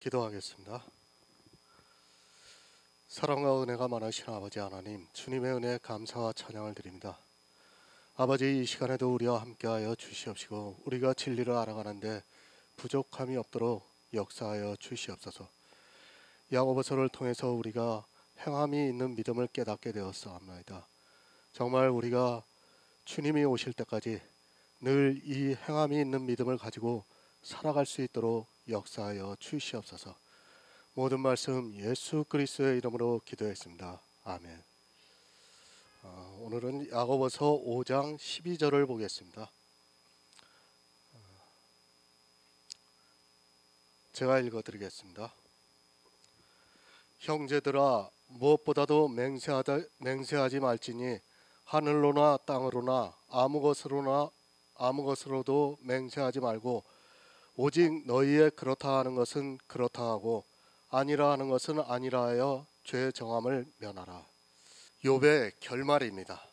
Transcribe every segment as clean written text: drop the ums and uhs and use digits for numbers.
기도하겠습니다. 사랑과 은혜가 많으신 아버지 하나님, 주님의 은혜에 감사와 찬양을 드립니다. 아버지, 이 시간에도 우리와 함께하여 주시옵시고 우리가 진리를 알아가는데 부족함이 없도록 역사하여 주시옵소서. 야고보서를 통해서 우리가 행함이 있는 믿음을 깨닫게 되었사옵나이다. 정말 우리가 주님이 오실 때까지 늘 이 행함이 있는 믿음을 가지고 살아갈 수 있도록 역사하여 주시옵소서. 모든 말씀 예수 그리스도의 이름으로 기도했습니다. 아멘. 오늘은 야고보서 5장 12절을 보겠습니다. 제가 읽어드리겠습니다. 형제들아, 무엇보다도 맹세하지 말지니 하늘로나 땅으로나 아무 것으로도 맹세하지 말고 오직 너희의 그렇다 하는 것은 그렇다 하고 아니라 하는 것은 아니라 하여 죄의 정함을 면하라. 욥의 결말입니다.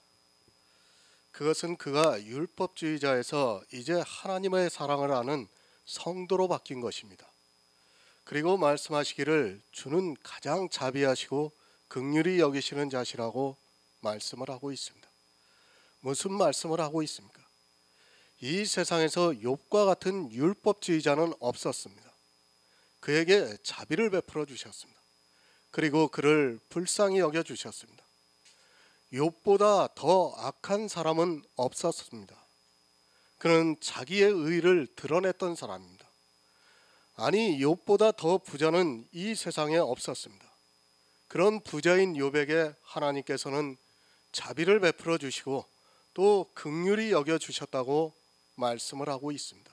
그것은 그가 율법주의자에서 이제 하나님의 사랑을 아는 성도로 바뀐 것입니다. 그리고 말씀하시기를 주는 가장 자비하시고 긍휼히 여기시는 자시라고 말씀을 하고 있습니다. 무슨 말씀을 하고 있습니까? 이 세상에서 욥과 같은 율법주의자는 없었습니다. 그에게 자비를 베풀어 주셨습니다. 그리고 그를 불쌍히 여겨 주셨습니다. 욥보다 더 악한 사람은 없었습니다. 그는 자기의 의를 드러냈던 사람입니다. 아니, 욥보다 더 부자는 이 세상에 없었습니다. 그런 부자인 욥에게 하나님께서는 자비를 베풀어 주시고 또 긍휼히 여겨 주셨다고 말씀을 하고 있습니다.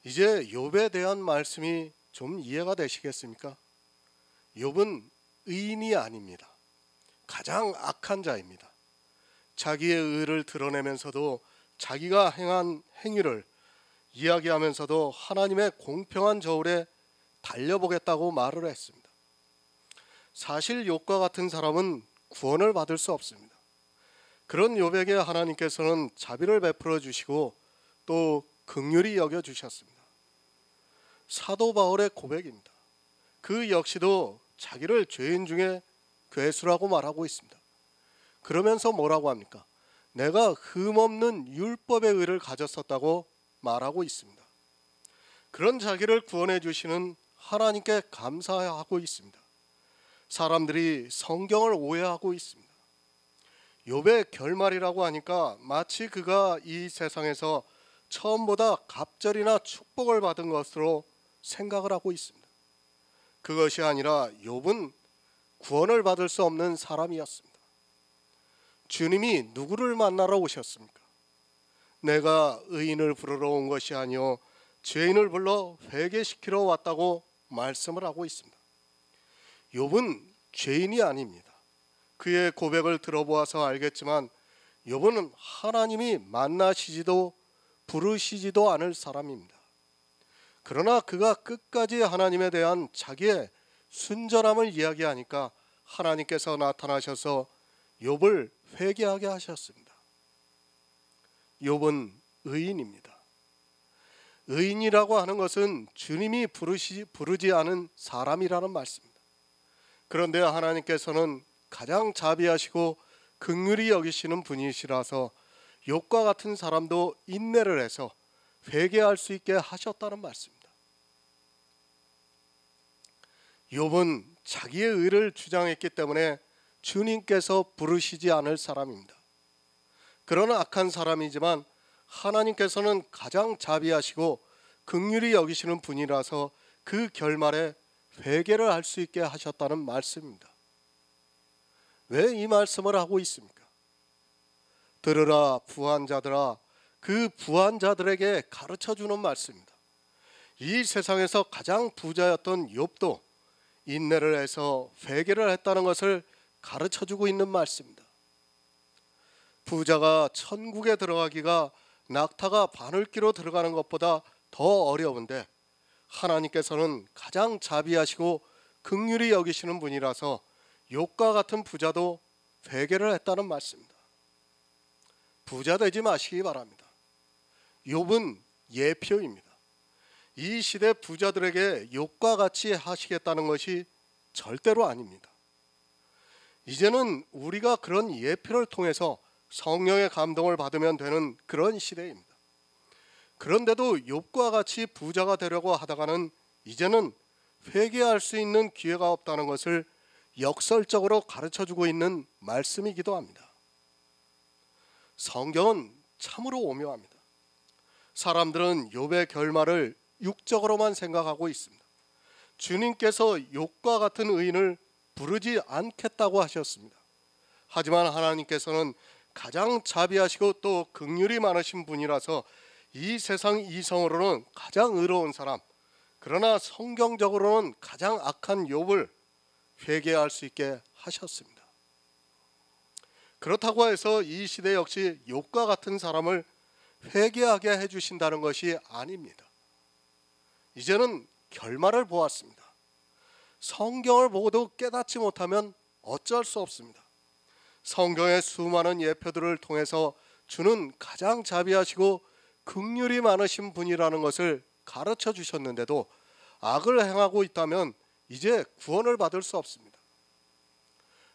이제 욥에 대한 말씀이 좀 이해가 되시겠습니까? 욥은 의인이 아닙니다. 가장 악한 자입니다. 자기의 의를 드러내면서도 자기가 행한 행위를 이야기하면서도 하나님의 공평한 저울에 달려보겠다고 말을 했습니다. 사실 욥과 같은 사람은 구원을 받을 수 없습니다. 그런 욥에게 하나님께서는 자비를 베풀어 주시고 또 긍휼히 여겨 주셨습니다. 사도 바울의 고백입니다. 그 역시도 자기를 죄인 중에 괴수라고 말하고 있습니다. 그러면서 뭐라고 합니까? 내가 흠없는 율법의 의를 가졌었다고 말하고 있습니다. 그런 자기를 구원해 주시는 하나님께 감사하고 있습니다. 사람들이 성경을 오해하고 있습니다. 욥의 결말이라고 하니까 마치 그가 이 세상에서 처음보다 갑절이나 축복을 받은 것으로 생각을 하고 있습니다. 그것이 아니라 욥은 구원을 받을 수 없는 사람이었습니다. 주님이 누구를 만나러 오셨습니까? 내가 의인을 부르러 온 것이 아니요 죄인을 불러 회개시키러 왔다고 말씀을 하고 있습니다. 욥은 죄인이 아닙니다. 그의 고백을 들어보아서 알겠지만 욥은 하나님이 만나시지도 부르시지도 않을 사람입니다. 그러나 그가 끝까지 하나님에 대한 자기의 순전함을 이야기하니까 하나님께서 나타나셔서 욥을 회개하게 하셨습니다. 욥은 의인입니다. 의인이라고 하는 것은 주님이 부르지 않은 사람이라는 말씀입니다. 그런데 하나님께서는 가장 자비하시고 긍휼히 여기시는 분이시라서 욥과 같은 사람도 인내를 해서 회개할 수 있게 하셨다는 말씀입니다. 욥은 자기의 의를 주장했기 때문에 주님께서 부르시지 않을 사람입니다. 그러나 악한 사람이지만 하나님께서는 가장 자비하시고 긍휼히 여기시는 분이라서 그 결말에 회개를 할 수 있게 하셨다는 말씀입니다. 왜 이 말씀을 하고 있습니까? 들으라 부한 자들아, 그 부한 자들에게 가르쳐주는 말씀입니다. 이 세상에서 가장 부자였던 욥도 인내를 해서 회개를 했다는 것을 가르쳐주고 있는 말씀입니다. 부자가 천국에 들어가기가 낙타가 바늘기로 들어가는 것보다 더 어려운데 하나님께서는 가장 자비하시고 긍휼히 여기시는 분이라서 욥과 같은 부자도 회개를 했다는 말씀입니다. 부자 되지 마시기 바랍니다. 욥은 예표입니다. 이 시대 부자들에게 욕과 같이 하시겠다는 것이 절대로 아닙니다. 이제는 우리가 그런 예표를 통해서 성령의 감동을 받으면 되는 그런 시대입니다. 그런데도 욥과 같이 부자가 되려고 하다가는 이제는 회개할 수 있는 기회가 없다는 것을 역설적으로 가르쳐주고 있는 말씀이기도 합니다. 성경은 참으로 오묘합니다. 사람들은 욥의 결말을 육적으로만 생각하고 있습니다. 주님께서 욥과 같은 의인을 부르지 않겠다고 하셨습니다. 하지만 하나님께서는 가장 자비하시고 또 긍휼이 많으신 분이라서 이 세상 이성으로는 가장 의로운 사람, 그러나 성경적으로는 가장 악한 욥을 회개할 수 있게 하셨습니다. 그렇다고 해서 이 시대 역시 욥과 같은 사람을 회개하게 해주신다는 것이 아닙니다. 이제는 결말을 보았습니다. 성경을 보고도 깨닫지 못하면 어쩔 수 없습니다. 성경의 수많은 예표들을 통해서 주는 가장 자비하시고 긍휼이 많으신 분이라는 것을 가르쳐 주셨는데도 악을 행하고 있다면 이제 구원을 받을 수 없습니다.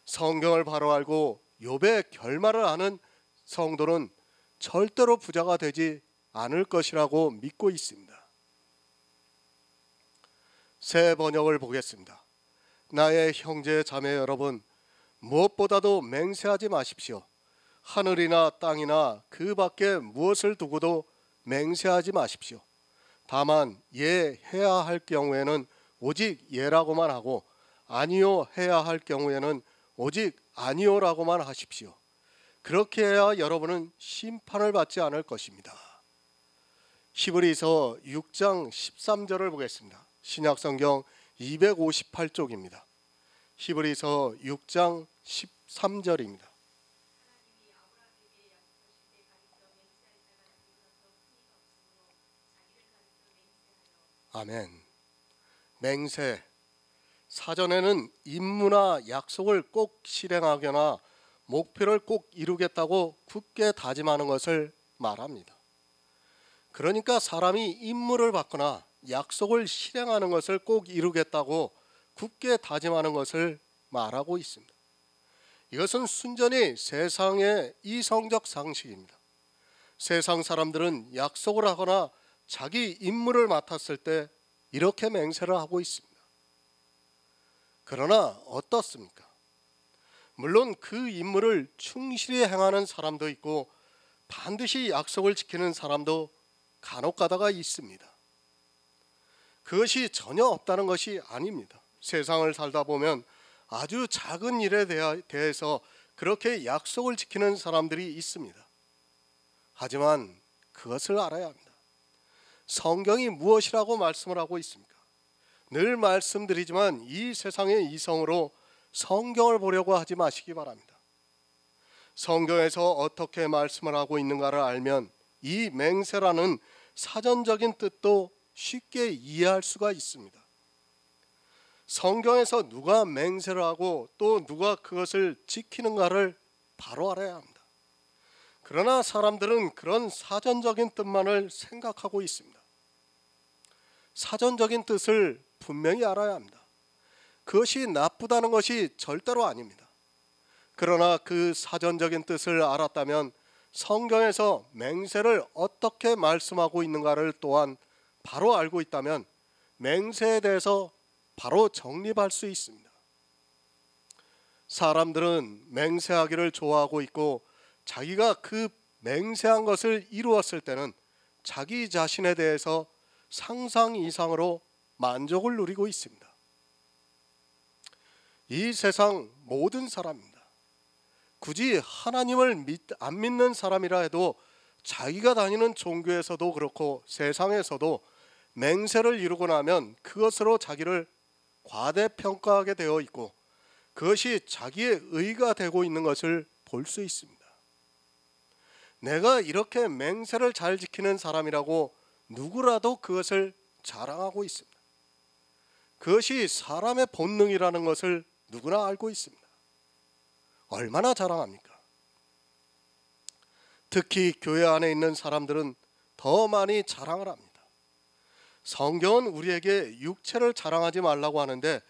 성경을 바로 알고 욥의 결말을 아는 성도는 절대로 부자가 되지 않을 것이라고 믿고 있습니다. 새 번역을 보겠습니다. 나의 형제 자매 여러분, 무엇보다도 맹세하지 마십시오. 하늘이나 땅이나 그 밖에 무엇을 두고도 맹세하지 마십시오. 다만 예 해야 할 경우에는 오직 예라고만 하고 아니요 해야 할 경우에는 오직 아니요라고만 하십시오. 그렇게 해야 여러분은 심판을 받지 않을 것입니다. 히브리서 6장 13절을 보겠습니다. 신약성경 258쪽입니다. 히브리서 6장 13절입니다. 아멘. 맹세. 사전에는 임무나 약속을 꼭 실행하거나 목표를 꼭 이루겠다고 굳게 다짐하는 것을 말합니다. 그러니까 사람이 임무를 받거나 약속을 실행하는 것을 꼭 이루겠다고 굳게 다짐하는 것을 말하고 있습니다. 이것은 순전히 세상의 이성적 상식입니다. 세상 사람들은 약속을 하거나 자기 임무를 맡았을 때 이렇게 맹세를 하고 있습니다. 그러나 어떻습니까? 물론 그 임무를 충실히 행하는 사람도 있고 반드시 약속을 지키는 사람도 간혹 가다가 있습니다. 그것이 전혀 없다는 것이 아닙니다. 세상을 살다 보면 아주 작은 일에 대해서 그렇게 약속을 지키는 사람들이 있습니다. 하지만 그것을 알아야 합니다. 성경이 무엇이라고 말씀을 하고 있습니까? 늘 말씀드리지만 이 세상의 이성으로 성경을 보려고 하지 마시기 바랍니다. 성경에서 어떻게 말씀을 하고 있는가를 알면 이 맹세라는 사전적인 뜻도 쉽게 이해할 수가 있습니다. 성경에서 누가 맹세를 하고 또 누가 그것을 지키는가를 바로 알아야 합니다. 그러나 사람들은 그런 사전적인 뜻만을 생각하고 있습니다. 사전적인 뜻을 분명히 알아야 합니다. 그것이 나쁘다는 것이 절대로 아닙니다. 그러나 그 사전적인 뜻을 알았다면 성경에서 맹세를 어떻게 말씀하고 있는가를 또한 바로 알고 있다면 맹세에 대해서 바로 정립할 수 있습니다. 사람들은 맹세하기를 좋아하고 있고 자기가 그 맹세한 것을 이루었을 때는 자기 자신에 대해서 상상 이상으로 만족을 누리고 있습니다. 이 세상 모든 사람입니다. 굳이 하나님을 안 믿는 사람이라 해도 자기가 다니는 종교에서도 그렇고 세상에서도 맹세를 이루고 나면 그것으로 자기를 과대평가하게 되어 있고 그것이 자기의 의가 되고 있는 것을 볼 수 있습니다. 내가 이렇게 맹세를 잘 지키는 사람이라고 누구라도 그것을 자랑하고 있습니다. 그것이 사람의 본능이라는 것을 누구나 알고 있습니다. 얼마나 자랑합니까? 특히 교회 안에 있는 사람들은 더 많이 자랑을 합니다. 성경은 우리에게 육체를 자랑하지 말라고 하는데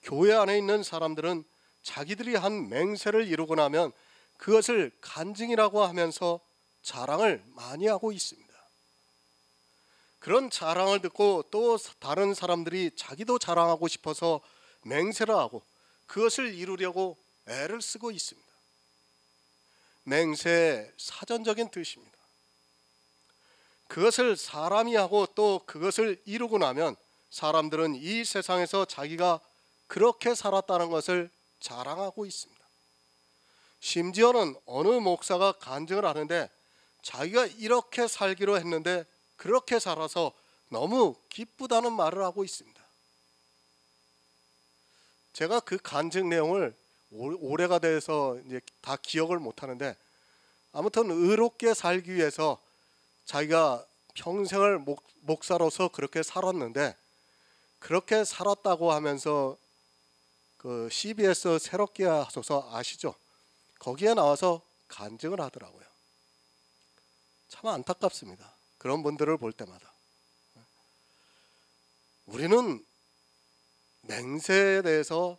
교회 안에 있는 사람들은 자기들이 한 맹세를 이루고 나면 그것을 간증이라고 하면서 자랑을 많이 하고 있습니다. 그런 자랑을 듣고 또 다른 사람들이 자기도 자랑하고 싶어서 맹세를 하고 그것을 이루려고 애를 쓰고 있습니다. 맹세의 사전적인 뜻입니다. 그것을 사람이 하고 또 그것을 이루고 나면 사람들은 이 세상에서 자기가 그렇게 살았다는 것을 자랑하고 있습니다. 심지어는 어느 목사가 간증을 하는데 자기가 이렇게 살기로 했는데 그렇게 살아서 너무 기쁘다는 말을 하고 있습니다. 제가 그 간증 내용을 오래가 돼서 이제 다 기억을 못 하는데 아무튼 의롭게 살기 위해서 자기가 평생을 목사로서 그렇게 살았는데 그렇게 살았다고 하면서 그 CBS 새롭게 하소서 아시죠? 거기에 나와서 간증을 하더라고요. 참 안타깝습니다. 그런 분들을 볼 때마다. 우리는 맹세에 대해서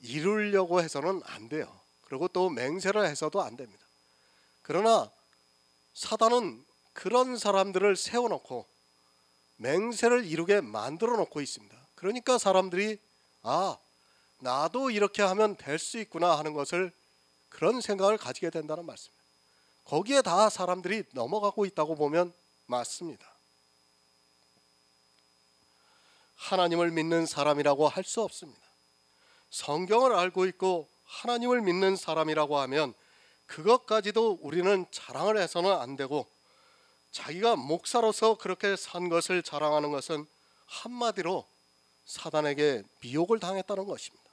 이루려고 해서는 안 돼요. 그리고 또 맹세를 해서도 안 됩니다. 그러나 사단은 그런 사람들을 세워놓고 맹세를 이루게 만들어 놓고 있습니다. 그러니까 사람들이 나도 이렇게 하면 될 수 있구나 하는 것을 그런 생각을 가지게 된다는 말씀입니다. 거기에 다 사람들이 넘어가고 있다고 보면 맞습니다. 하나님을 믿는 사람이라고 할 수 없습니다. 성경을 알고 있고 하나님을 믿는 사람이라고 하면 그것까지도 우리는 자랑을 해서는 안 되고 자기가 목사로서 그렇게 산 것을 자랑하는 것은 한마디로 사단에게 미혹을 당했다는 것입니다.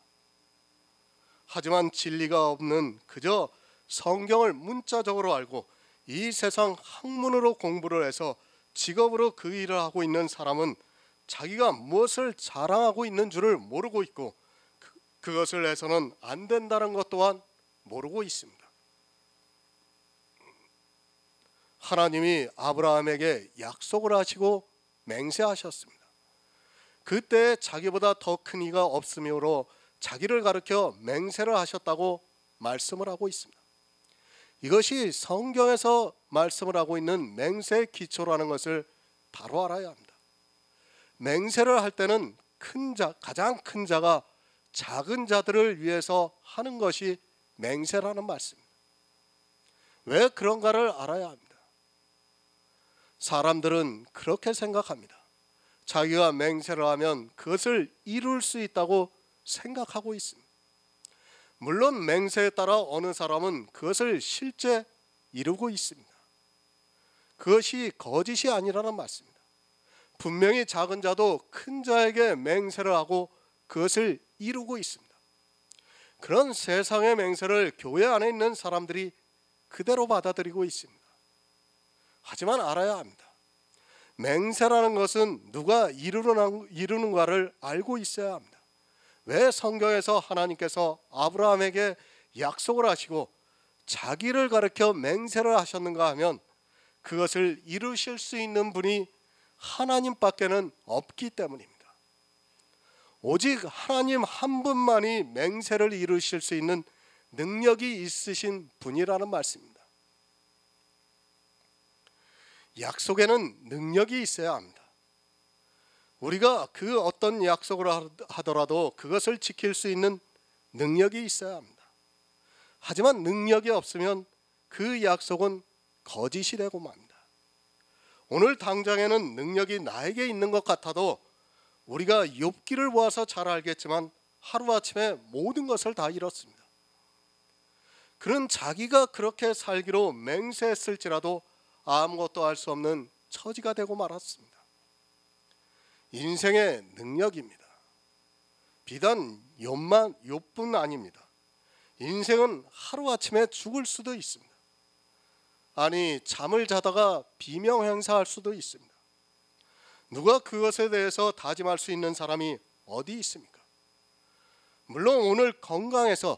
하지만 진리가 없는 그저 성경을 문자적으로 알고 이 세상 학문으로 공부를 해서 직업으로 그 일을 하고 있는 사람은 자기가 무엇을 자랑하고 있는 줄을 모르고 있고 그것을 해서는 안 된다는 것 또한 모르고 있습니다. 하나님이 아브라함에게 약속을 하시고 맹세하셨습니다. 그때 자기보다 더 큰 이가 없으므로 자기를 가리켜 맹세를 하셨다고 말씀을 하고 있습니다. 이것이 성경에서 말씀을 하고 있는 맹세의 기초라는 것을 바로 알아야 합니다. 맹세를 할 때는 가장 큰 자가 작은 자들을 위해서 하는 것이 맹세라는 말씀입니다. 왜 그런가를 알아야 합니다. 사람들은 그렇게 생각합니다. 자기가 맹세를 하면 그것을 이룰 수 있다고 생각하고 있습니다. 물론 맹세에 따라 어느 사람은 그것을 실제 이루고 있습니다. 그것이 거짓이 아니라는 말씀입니다. 분명히 작은 자도 큰 자에게 맹세를 하고 그것을 이루고 있습니다. 그런 세상의 맹세를 교회 안에 있는 사람들이 그대로 받아들이고 있습니다. 하지만 알아야 합니다. 맹세라는 것은 누가 이루는가를 알고 있어야 합니다. 왜 성경에서 하나님께서 아브라함에게 약속을 하시고 자기를 가리켜 맹세를 하셨는가 하면 그것을 이루실 수 있는 분이 하나님밖에는 없기 때문입니다. 오직 하나님 한 분만이 맹세를 이루실 수 있는 능력이 있으신 분이라는 말씀입니다. 약속에는 능력이 있어야 합니다. 우리가 그 어떤 약속을 하더라도 그것을 지킬 수 있는 능력이 있어야 합니다. 하지만 능력이 없으면 그 약속은 거짓이 되고 맙니다. 오늘 당장에는 능력이 나에게 있는 것 같아도 우리가 욥기를 보아서 잘 알겠지만 하루아침에 모든 것을 다 잃었습니다. 그는 자기가 그렇게 살기로 맹세했을지라도 아무것도 할 수 없는 처지가 되고 말았습니다. 인생의 능력입니다. 비단 욥뿐 아닙니다. 인생은 하루아침에 죽을 수도 있습니다. 아니, 잠을 자다가 비명 행사할 수도 있습니다. 누가 그것에 대해서 다짐할 수 있는 사람이 어디 있습니까? 물론 오늘 건강해서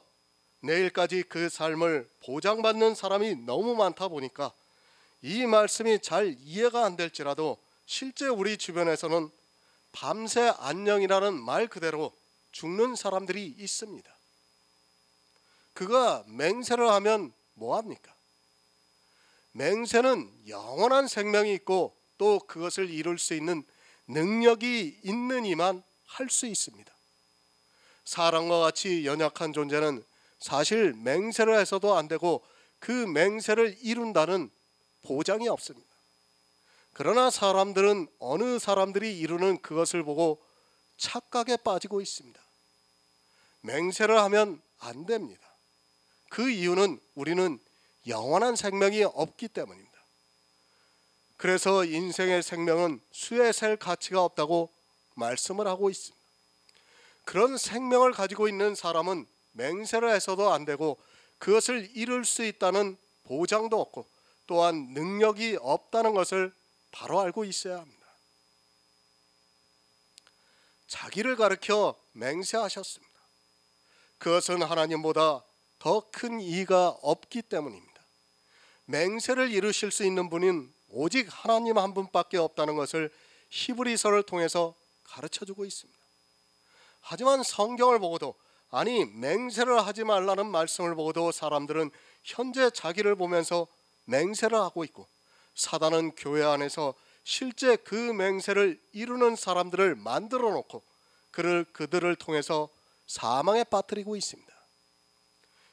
내일까지 그 삶을 보장받는 사람이 너무 많다 보니까 이 말씀이 잘 이해가 안 될지라도 실제 우리 주변에서는 밤새 안녕이라는 말 그대로 죽는 사람들이 있습니다. 그가 맹세를 하면 뭐합니까? 맹세는 영원한 생명이 있고 또 그것을 이룰 수 있는 능력이 있는 이만 할 수 있습니다. 사람과 같이 연약한 존재는 사실 맹세를 해서도 안 되고 그 맹세를 이룬다는 보장이 없습니다. 그러나 사람들은 어느 사람들이 이루는 그것을 보고 착각에 빠지고 있습니다. 맹세를 하면 안 됩니다. 그 이유는 우리는 영원한 생명이 없기 때문입니다. 그래서 인생의 생명은 수에 셀 가치가 없다고 말씀을 하고 있습니다. 그런 생명을 가지고 있는 사람은 맹세를 해서도 안 되고 그것을 이룰 수 있다는 보장도 없고 또한 능력이 없다는 것을 바로 알고 있어야 합니다. 자기를 가리켜 맹세하셨습니다. 그것은 하나님보다 더 큰 이가 없기 때문입니다. 맹세를 이루실 수 있는 분은 오직 하나님 한 분밖에 없다는 것을 히브리서를 통해서 가르쳐주고 있습니다. 하지만 성경을 보고도 아니 맹세를 하지 말라는 말씀을 보고도 사람들은 현재 자기를 보면서 맹세를 하고 있고 사단은 교회 안에서 실제 그 맹세를 이루는 사람들을 만들어 놓고 그들을 통해서 사망에 빠뜨리고 있습니다.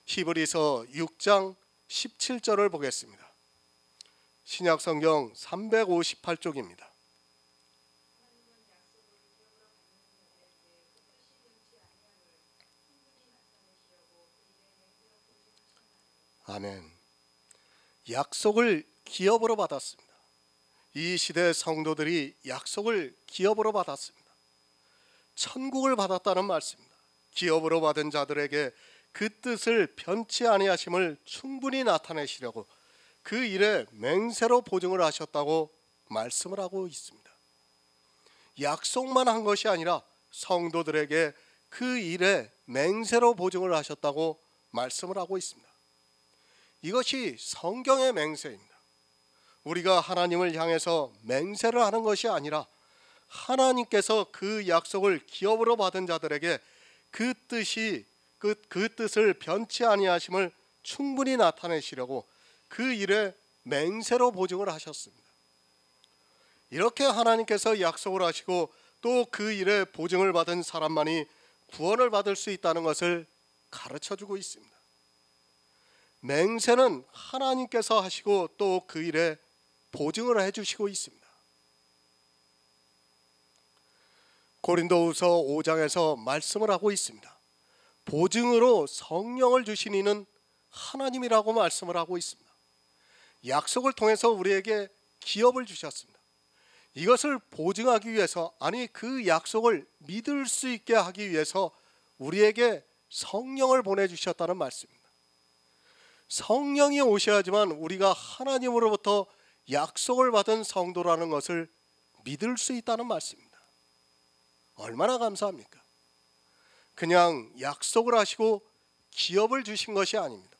히브리서 6장 17절을 보겠습니다. 신약성경 358쪽입니다. 아멘. 약속을 기업으로 받았습니다. 이 시대 성도들이 약속을 기업으로 받았습니다. 천국을 받았다는 말씀입니다. 기업으로 받은 자들에게 그 뜻을 변치 아니하심을 충분히 나타내시려고 그 일에 맹세로 보증을 하셨다고 말씀을 하고 있습니다. 약속만 한 것이 아니라 성도들에게 그 일에 맹세로 보증을 하셨다고 말씀을 하고 있습니다. 이것이 성경의 맹세입니다. 우리가 하나님을 향해서 맹세를 하는 것이 아니라 하나님께서 그 약속을 기업으로 받은 자들에게 그 뜻을 변치 아니하심을 충분히 나타내시려고 그 일에 맹세로 보증을 하셨습니다. 이렇게 하나님께서 약속을 하시고 또 그 일에 보증을 받은 사람만이 구원을 받을 수 있다는 것을 가르쳐주고 있습니다. 맹세는 하나님께서 하시고 또 그 일에 보증을 해주시고 있습니다. 고린도후서 5장에서 말씀을 하고 있습니다. 보증으로 성령을 주신 이는 하나님이라고 말씀을 하고 있습니다. 약속을 통해서 우리에게 기업을 주셨습니다. 이것을 보증하기 위해서 아니 그 약속을 믿을 수 있게 하기 위해서 우리에게 성령을 보내주셨다는 말씀입니다. 성령이 오셔야지만 우리가 하나님으로부터 약속을 받은 성도라는 것을 믿을 수 있다는 말씀입니다. 얼마나 감사합니까? 그냥 약속을 하시고 기업을 주신 것이 아닙니다.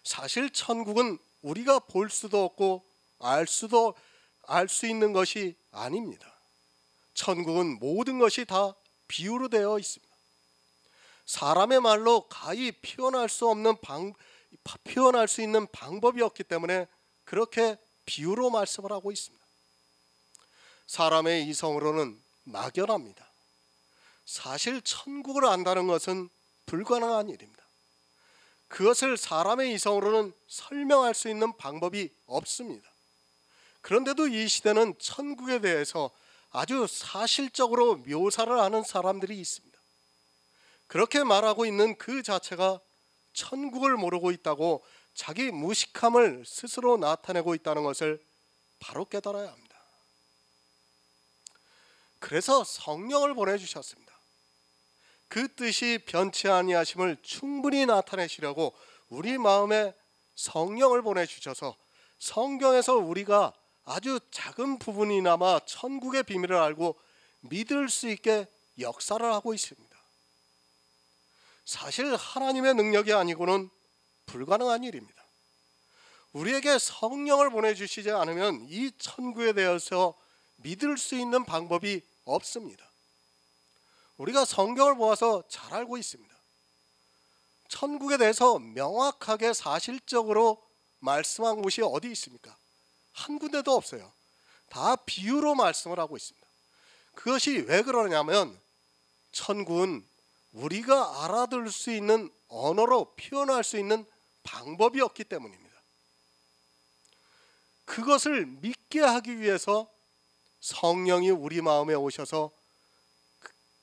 사실 천국은 우리가 볼 수도 없고 알 수 있는 것이 아닙니다. 천국은 모든 것이 다 비유로 되어 있습니다. 사람의 말로 가히 표현할 수 있는 방법이 없기 때문에 그렇게 비유로 말씀을 하고 있습니다. 사람의 이성으로는 막연합니다. 사실 천국을 안다는 것은 불가능한 일입니다. 그것을 사람의 이성으로는 설명할 수 있는 방법이 없습니다. 그런데도 이 시대는 천국에 대해서 아주 사실적으로 묘사를 하는 사람들이 있습니다. 그렇게 말하고 있는 그 자체가 천국을 모르고 있다고 자기 무식함을 스스로 나타내고 있다는 것을 바로 깨달아야 합니다. 그래서 성령을 보내주셨습니다. 그 뜻이 변치 아니하심을 충분히 나타내시려고 우리 마음에 성령을 보내주셔서 성경에서 우리가 아주 작은 부분이나마 천국의 비밀을 알고 믿을 수 있게 역사를 하고 있습니다. 사실 하나님의 능력이 아니고는 불가능한 일입니다. 우리에게 성령을 보내주시지 않으면 이 천국에 대해서 믿을 수 있는 방법이 없습니다. 우리가 성경을 보아서 잘 알고 있습니다. 천국에 대해서 명확하게 사실적으로 말씀한 곳이 어디 있습니까? 한 군데도 없어요. 다 비유로 말씀을 하고 있습니다. 그것이 왜 그러냐면 천국은 우리가 알아들을 수 있는 언어로 표현할 수 있는 방법이 없기 때문입니다. 그것을 믿게 하기 위해서 성령이 우리 마음에 오셔서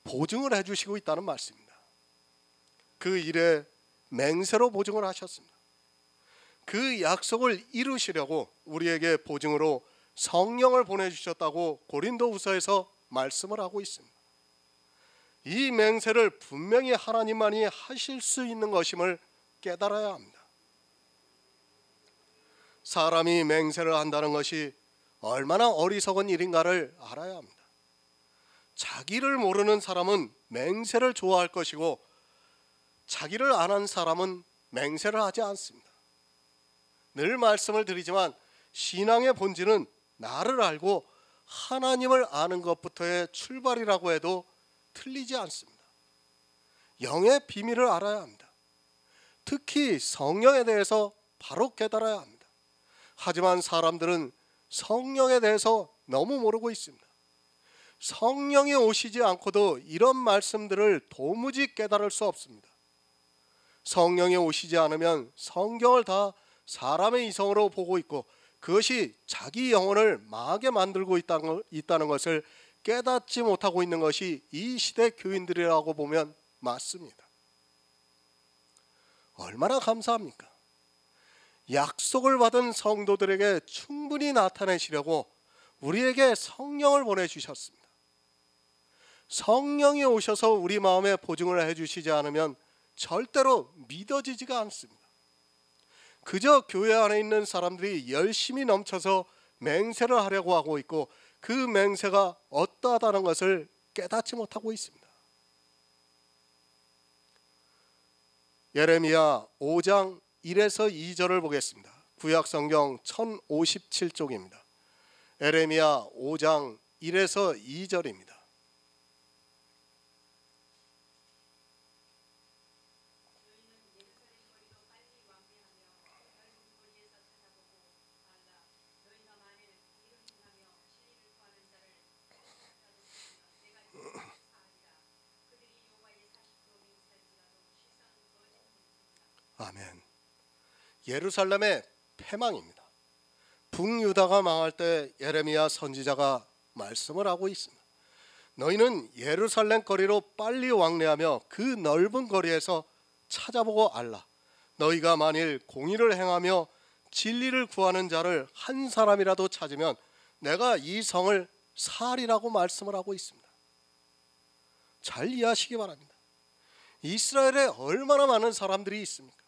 보증을 해주시고 있다는 말씀입니다. 그 일에 맹세로 보증을 하셨습니다. 그 약속을 이루시려고 우리에게 보증으로 성령을 보내주셨다고 고린도후서에서 말씀을 하고 있습니다. 이 맹세를 분명히 하나님만이 하실 수 있는 것임을 깨달아야 합니다. 사람이 맹세를 한다는 것이 얼마나 어리석은 일인가를 알아야 합니다. 자기를 모르는 사람은 맹세를 좋아할 것이고 자기를 아는 사람은 맹세를 하지 않습니다. 늘 말씀을 드리지만 신앙의 본질은 나를 알고 하나님을 아는 것부터의 출발이라고 해도 틀리지 않습니다. 영의 비밀을 알아야 합니다. 특히 성령에 대해서 바로 깨달아야 합니다. 하지만 사람들은 성령에 대해서 너무 모르고 있습니다. 성령이 오시지 않고도 이런 말씀들을 도무지 깨달을 수 없습니다. 성령이 오시지 않으면 성경을 다 사람의 이성으로 보고 있고 그것이 자기 영혼을 망하게 만들고 있다는 것을 깨닫지 못하고 있는 것이 이 시대 교인들이라고 보면 맞습니다. 얼마나 감사합니까? 약속을 받은 성도들에게 충분히 나타내시려고 우리에게 성령을 보내주셨습니다. 성령이 오셔서 우리 마음에 보증을 해주시지 않으면 절대로 믿어지지가 않습니다. 그저 교회 안에 있는 사람들이 열심히 넘쳐서 맹세를 하려고 하고 있고 그 맹세가 어떠하다는 것을 깨닫지 못하고 있습니다. 예레미야 5장 1에서 2절을 보겠습니다. 구약성경 1057쪽입니다. 예레미야 5장 1에서 2절입니다. 아멘. 예루살렘의 패망입니다. 북유다가 망할 때 예레미야 선지자가 말씀을 하고 있습니다. 너희는 예루살렘 거리로 빨리 왕래하며 그 넓은 거리에서 찾아보고 알라. 너희가 만일 공의를 행하며 진리를 구하는 자를 한 사람이라도 찾으면 내가 이 성을 살이라고 말씀을 하고 있습니다. 잘 이해하시기 바랍니다. 이스라엘에 얼마나 많은 사람들이 있습니까?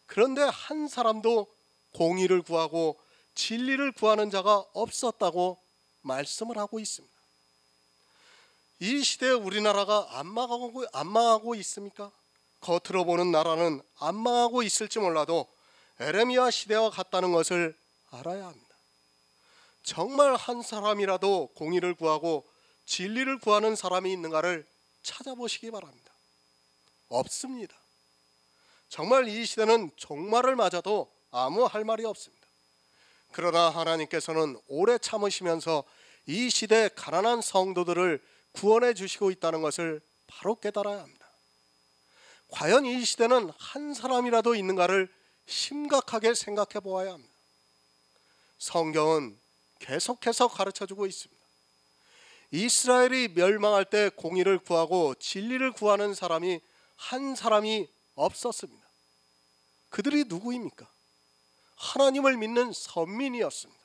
그런데 한 사람도 공의를 구하고 진리를 구하는 자가 없었다고 말씀을 하고 있습니다. 이 시대에 우리나라가 안 망하고 있습니까? 겉으로 보는 나라는 안 망하고 있을지 몰라도 에레미야 시대와 같다는 것을 알아야 합니다. 정말 한 사람이라도 공의를 구하고 진리를 구하는 사람이 있는가를 찾아보시기 바랍니다. 없습니다. 정말 이 시대는 종말을 맞아도 아무 할 말이 없습니다. 그러나 하나님께서는 오래 참으시면서 이 시대의 가난한 성도들을 구원해 주시고 있다는 것을 바로 깨달아야 합니다. 과연 이 시대는 한 사람이라도 있는가를 심각하게 생각해 보아야 합니다. 성경은 계속해서 가르쳐주고 있습니다. 이스라엘이 멸망할 때 공의를 구하고 진리를 구하는 사람이 한 사람이 없었습니다. 그들이 누구입니까? 하나님을 믿는 선민이었습니다.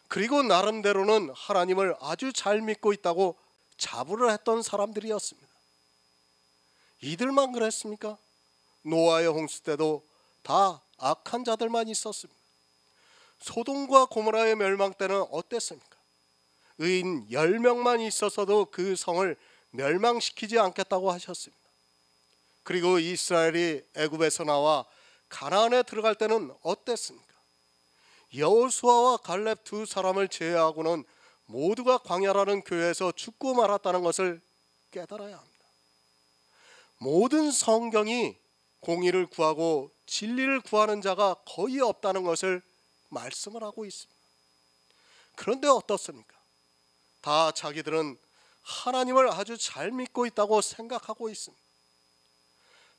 그리고 나름대로는 하나님을 아주 잘 믿고 있다고 자부를 했던 사람들이었습니다. 이들만 그랬습니까? 노아의 홍수 때도 다 악한 자들만 있었습니다. 소돔과 고모라의 멸망 때는 어땠습니까? 의인 10명만 있었어도 그 성을 멸망시키지 않겠다고 하셨습니다. 그리고 이스라엘이 애굽에서 나와 가나안에 들어갈 때는 어땠습니까? 여호수아와 갈렙 두 사람을 제외하고는 모두가 광야라는 교회에서 죽고 말았다는 것을 깨달아야 합니다. 모든 성경이 공의를 구하고 진리를 구하는 자가 거의 없다는 것을 말씀을 하고 있습니다. 그런데 어떻습니까? 다 자기들은 하나님을 아주 잘 믿고 있다고 생각하고 있습니다.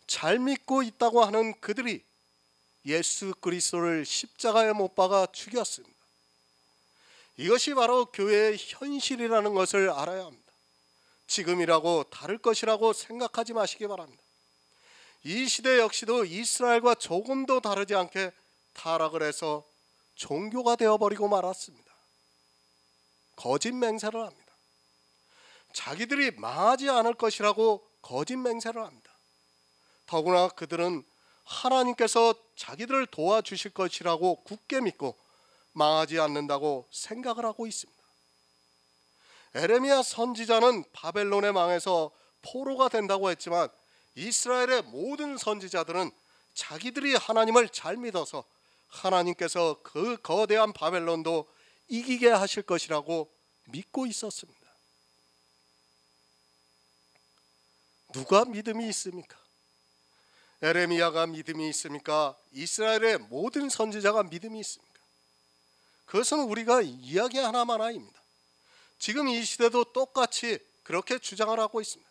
잘 믿고 있다고 하는 그들이 예수 그리스도를 십자가에 못 박아 죽였습니다. 이것이 바로 교회의 현실이라는 것을 알아야 합니다. 지금이라고 다를 것이라고 생각하지 마시기 바랍니다. 이 시대 역시도 이스라엘과 조금도 다르지 않게 타락을 해서 종교가 되어버리고 말았습니다. 거짓 맹세를 합니다. 자기들이 망하지 않을 것이라고 거짓 맹세를 합니다. 더구나 그들은 하나님께서 자기들을 도와주실 것이라고 굳게 믿고 망하지 않는다고 생각을 하고 있습니다. 에레미야 선지자는 바벨론에 망해서 포로가 된다고 했지만 이스라엘의 모든 선지자들은 자기들이 하나님을 잘 믿어서 하나님께서 그 거대한 바벨론도 이기게 하실 것이라고 믿고 있었습니다. 누가 믿음이 있습니까? 에레미야가 믿음이 있습니까? 이스라엘의 모든 선지자가 믿음이 있습니까? 그것은 우리가 이야기 하나만입니다. 지금 이 시대도 똑같이 그렇게 주장을 하고 있습니다.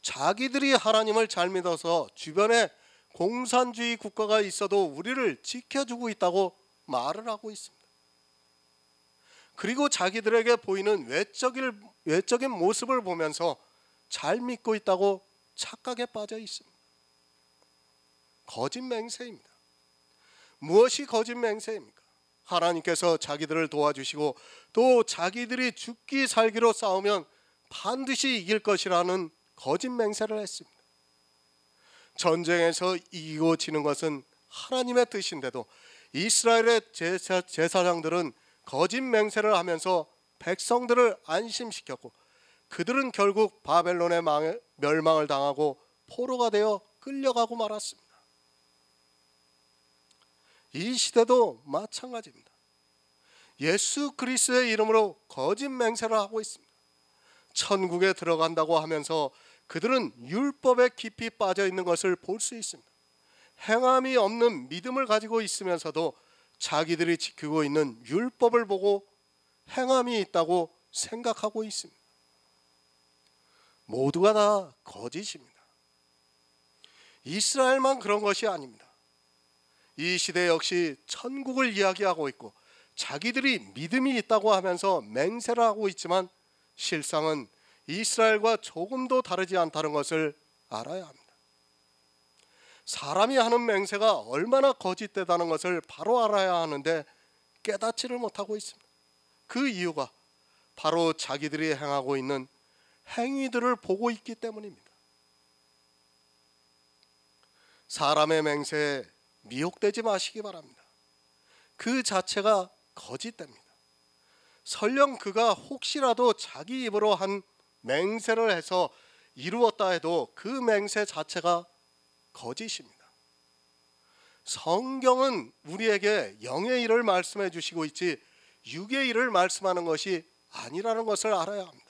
자기들이 하나님을 잘 믿어서 주변에 공산주의 국가가 있어도 우리를 지켜주고 있다고 말을 하고 있습니다. 그리고 자기들에게 보이는 외적인 모습을 보면서 잘 믿고 있다고 착각에 빠져 있습니다. 거짓 맹세입니다. 무엇이 거짓 맹세입니까? 하나님께서 자기들을 도와주시고 또 자기들이 죽기 살기로 싸우면 반드시 이길 것이라는 거짓 맹세를 했습니다. 전쟁에서 이기고 지는 것은 하나님의 뜻인데도 이스라엘의 제사장들은 거짓 맹세를 하면서 백성들을 안심시켰고 그들은 결국 바벨론의 멸망을 당하고 포로가 되어 끌려가고 말았습니다. 이 시대도 마찬가지입니다. 예수 그리스도의 이름으로 거짓 맹세를 하고 있습니다. 천국에 들어간다고 하면서 그들은 율법에 깊이 빠져 있는 것을 볼 수 있습니다. 행함이 없는 믿음을 가지고 있으면서도 자기들이 지키고 있는 율법을 보고 행함이 있다고 생각하고 있습니다. 모두가 다 거짓입니다. 이스라엘만 그런 것이 아닙니다. 이 시대 역시 천국을 이야기하고 있고 자기들이 믿음이 있다고 하면서 맹세를 하고 있지만 실상은 이스라엘과 조금도 다르지 않다는 것을 알아야 합니다. 사람이 하는 맹세가 얼마나 거짓되다는 것을 바로 알아야 하는데 깨닫지를 못하고 있습니다. 그 이유가 바로 자기들이 행하고 있는 행위들을 보고 있기 때문입니다. 사람의 맹세에 미혹되지 마시기 바랍니다. 그 자체가 거짓됩니다. 설령 그가 혹시라도 자기 입으로 한 맹세를 해서 이루었다 해도 그 맹세 자체가 거짓입니다. 성경은 우리에게 영의 일을 말씀해 주시고 있지 육의 일을 말씀하는 것이 아니라는 것을 알아야 합니다.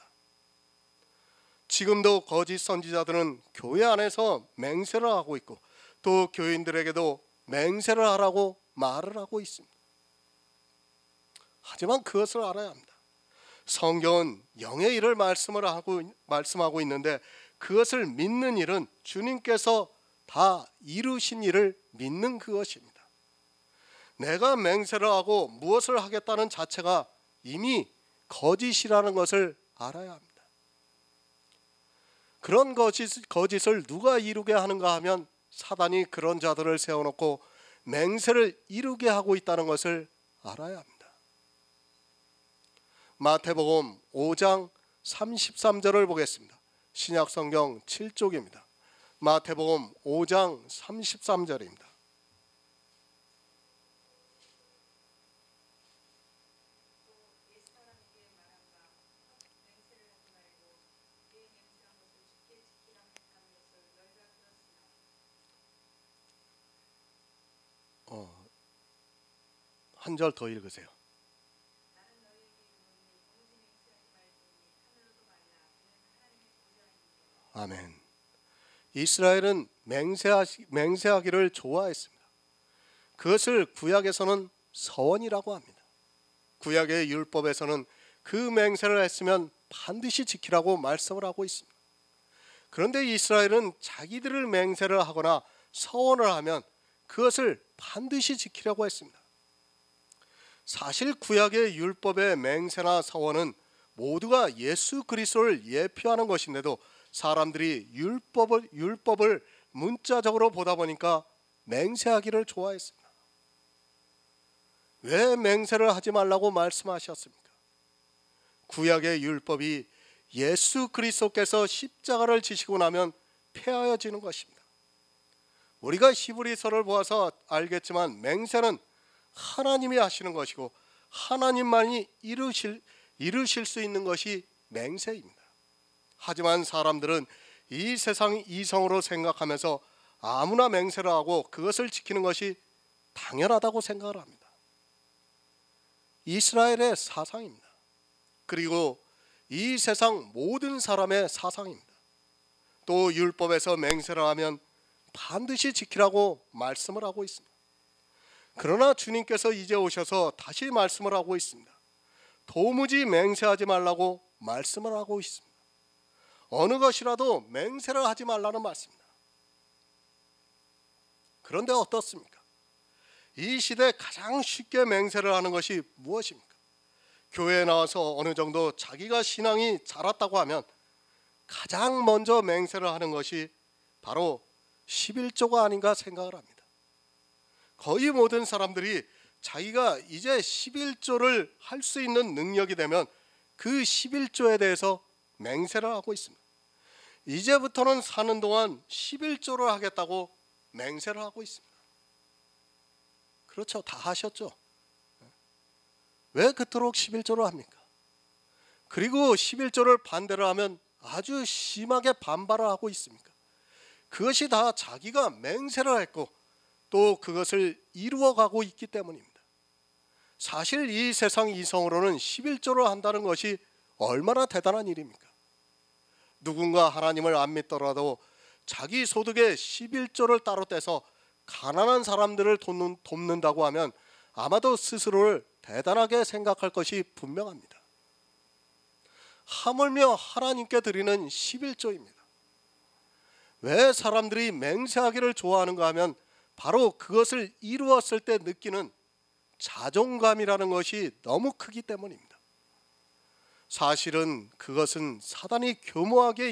지금도 거짓 선지자들은 교회 안에서 맹세를 하고 있고 또 교인들에게도 맹세를 하라고 말을 하고 있습니다. 하지만 그것을 알아야 합니다. 성경은 영의 일을 말씀하고 있는데 그것을 믿는 일은 주님께서 다 이루신 일을 믿는 그것입니다. 내가 맹세를 하고 무엇을 하겠다는 자체가 이미 거짓이라는 것을 알아야 합니다. 그런 거짓을 누가 이루게 하는가 하면 사단이 그런 자들을 세워놓고 맹세를 이루게 하고 있다는 것을 알아야 합니다. 마태복음 5장 33절을 보겠습니다. 신약성경 7쪽입니다. 마태복음 5장 33절입니다. 한 절 더 읽으세요. 아멘. 이스라엘은 맹세하기를 좋아했습니다. 그것을 구약에서는 서원이라고 합니다. 구약의 율법에서는 그 맹세를 했으면 반드시 지키라고 말씀을 하고 있습니다. 그런데 이스라엘은 자기들을 맹세를 하거나 서원을 하면 그것을 반드시 지키려고 했습니다. 사실 구약의 율법의 맹세나 서원은 모두가 예수 그리스도를 예표하는 것인데도 사람들이 율법을 문자적으로 보다 보니까 맹세하기를 좋아했습니다. 왜 맹세를 하지 말라고 말씀하셨습니까? 구약의 율법이 예수 그리스도께서 십자가를 지시고 나면 폐하여지는 것입니다. 우리가 히브리서를 보아서 알겠지만 맹세는 하나님이 하시는 것이고 하나님만이 이루실 수 있는 것이 맹세입니다. 하지만 사람들은 이 세상 이성으로 생각하면서 아무나 맹세를 하고 그것을 지키는 것이 당연하다고 생각을 합니다. 이스라엘의 사상입니다. 그리고 이 세상 모든 사람의 사상입니다. 또 율법에서 맹세를 하면 반드시 지키라고 말씀을 하고 있습니다. 그러나 주님께서 이제 오셔서 다시 말씀을 하고 있습니다. 도무지 맹세하지 말라고 말씀을 하고 있습니다. 어느 것이라도 맹세를 하지 말라는 말씀입니다. 그런데 어떻습니까? 이 시대에 가장 쉽게 맹세를 하는 것이 무엇입니까? 교회에 나와서 어느 정도 자기가 신앙이 자랐다고 하면 가장 먼저 맹세를 하는 것이 바로 11조가 아닌가 생각을 합니다. 거의 모든 사람들이 자기가 이제 11조를 할 수 있는 능력이 되면 그 11조에 대해서 맹세를 하고 있습니다. 이제부터는 사는 동안 11조를 하겠다고 맹세를 하고 있습니다. 그렇죠. 다 하셨죠. 왜 그토록 11조를 합니까? 그리고 11조를 반대로 하면 아주 심하게 반발을 하고 있습니까? 그것이 다 자기가 맹세를 했고 또 그것을 이루어가고 있기 때문입니다. 사실 이 세상 이성으로는 11조를 한다는 것이 얼마나 대단한 일입니까? 누군가 하나님을 안 믿더라도 자기 소득의 11조를 따로 떼서 가난한 사람들을 돕는다고 하면 아마도 스스로를 대단하게 생각할 것이 분명합니다. 하물며 하나님께 드리는 11조입니다. 왜 사람들이 맹세하기를 좋아하는가 하면 바로 그것을 이루었을 때 느끼는 자존감이라는 것이 너무 크기 때문입니다. 사실은 그것은 사단이 교묘하게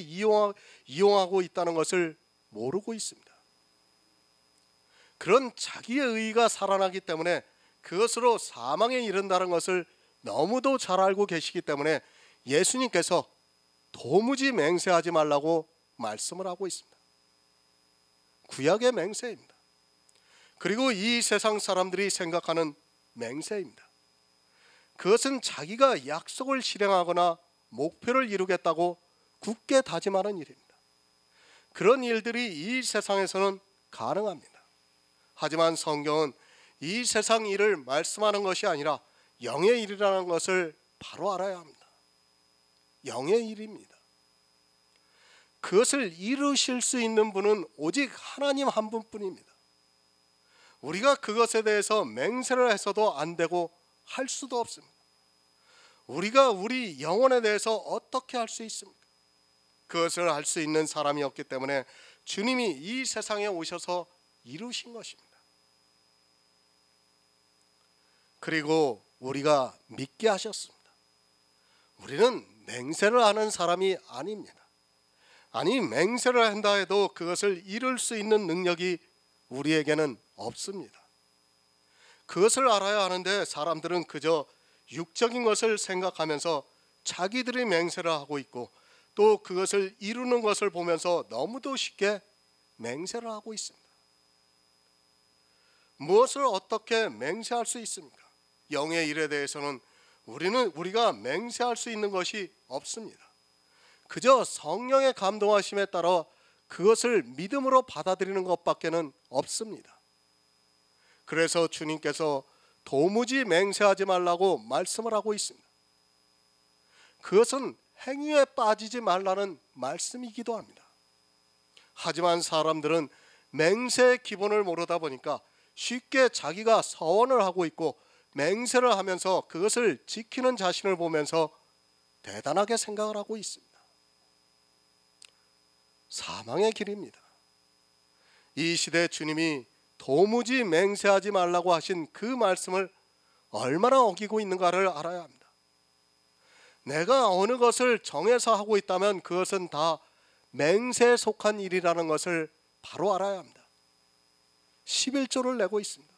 이용하고 있다는 것을 모르고 있습니다. 그런 자기의 의의가 살아나기 때문에 그것으로 사망에 이른다는 것을 너무도 잘 알고 계시기 때문에 예수님께서 도무지 맹세하지 말라고 말씀을 하고 있습니다. 구약의 맹세입니다. 그리고 이 세상 사람들이 생각하는 맹세입니다. 그것은 자기가 약속을 실행하거나 목표를 이루겠다고 굳게 다짐하는 일입니다. 그런 일들이 이 세상에서는 가능합니다. 하지만 성경은 이 세상 일을 말씀하는 것이 아니라 영의 일이라는 것을 바로 알아야 합니다. 영의 일입니다. 그것을 이루실 수 있는 분은 오직 하나님 한 분뿐입니다. 우리가 그것에 대해서 맹세를 해서도 안 되고 할 수도 없습니다. 우리가 우리 영혼에 대해서 어떻게 할 수 있습니까? 그것을 할 수 있는 사람이 없기 때문에 주님이 이 세상에 오셔서 이루신 것입니다. 그리고 우리가 믿게 하셨습니다. 우리는 맹세를 하는 사람이 아닙니다. 아니, 맹세를 한다 해도 그것을 이룰 수 있는 능력이 우리에게는 없습니다. 그것을 알아야 하는데 사람들은 그저 육적인 것을 생각하면서 자기들이 맹세를 하고 있고 또 그것을 이루는 것을 보면서 너무도 쉽게 맹세를 하고 있습니다. 무엇을 어떻게 맹세할 수 있습니까? 영의 일에 대해서는 우리가 맹세할 수 있는 것이 없습니다. 그저 성령의 감동하심에 따라 그것을 믿음으로 받아들이는 것밖에는 없습니다. 그래서 주님께서 도무지 맹세하지 말라고 말씀을 하고 있습니다. 그것은 행위에 빠지지 말라는 말씀이기도 합니다. 하지만 사람들은 맹세의 기본을 모르다 보니까 쉽게 자기가 서원을 하고 있고 맹세를 하면서 그것을 지키는 자신을 보면서 대단하게 생각을 하고 있습니다. 사망의 길입니다. 이 시대 주님이 도무지 맹세하지 말라고 하신 그 말씀을 얼마나 어기고 있는가를 알아야 합니다. 내가 어느 것을 정해서 하고 있다면 그것은 다 맹세에 속한 일이라는 것을 바로 알아야 합니다. 11조를 내고 있습니다.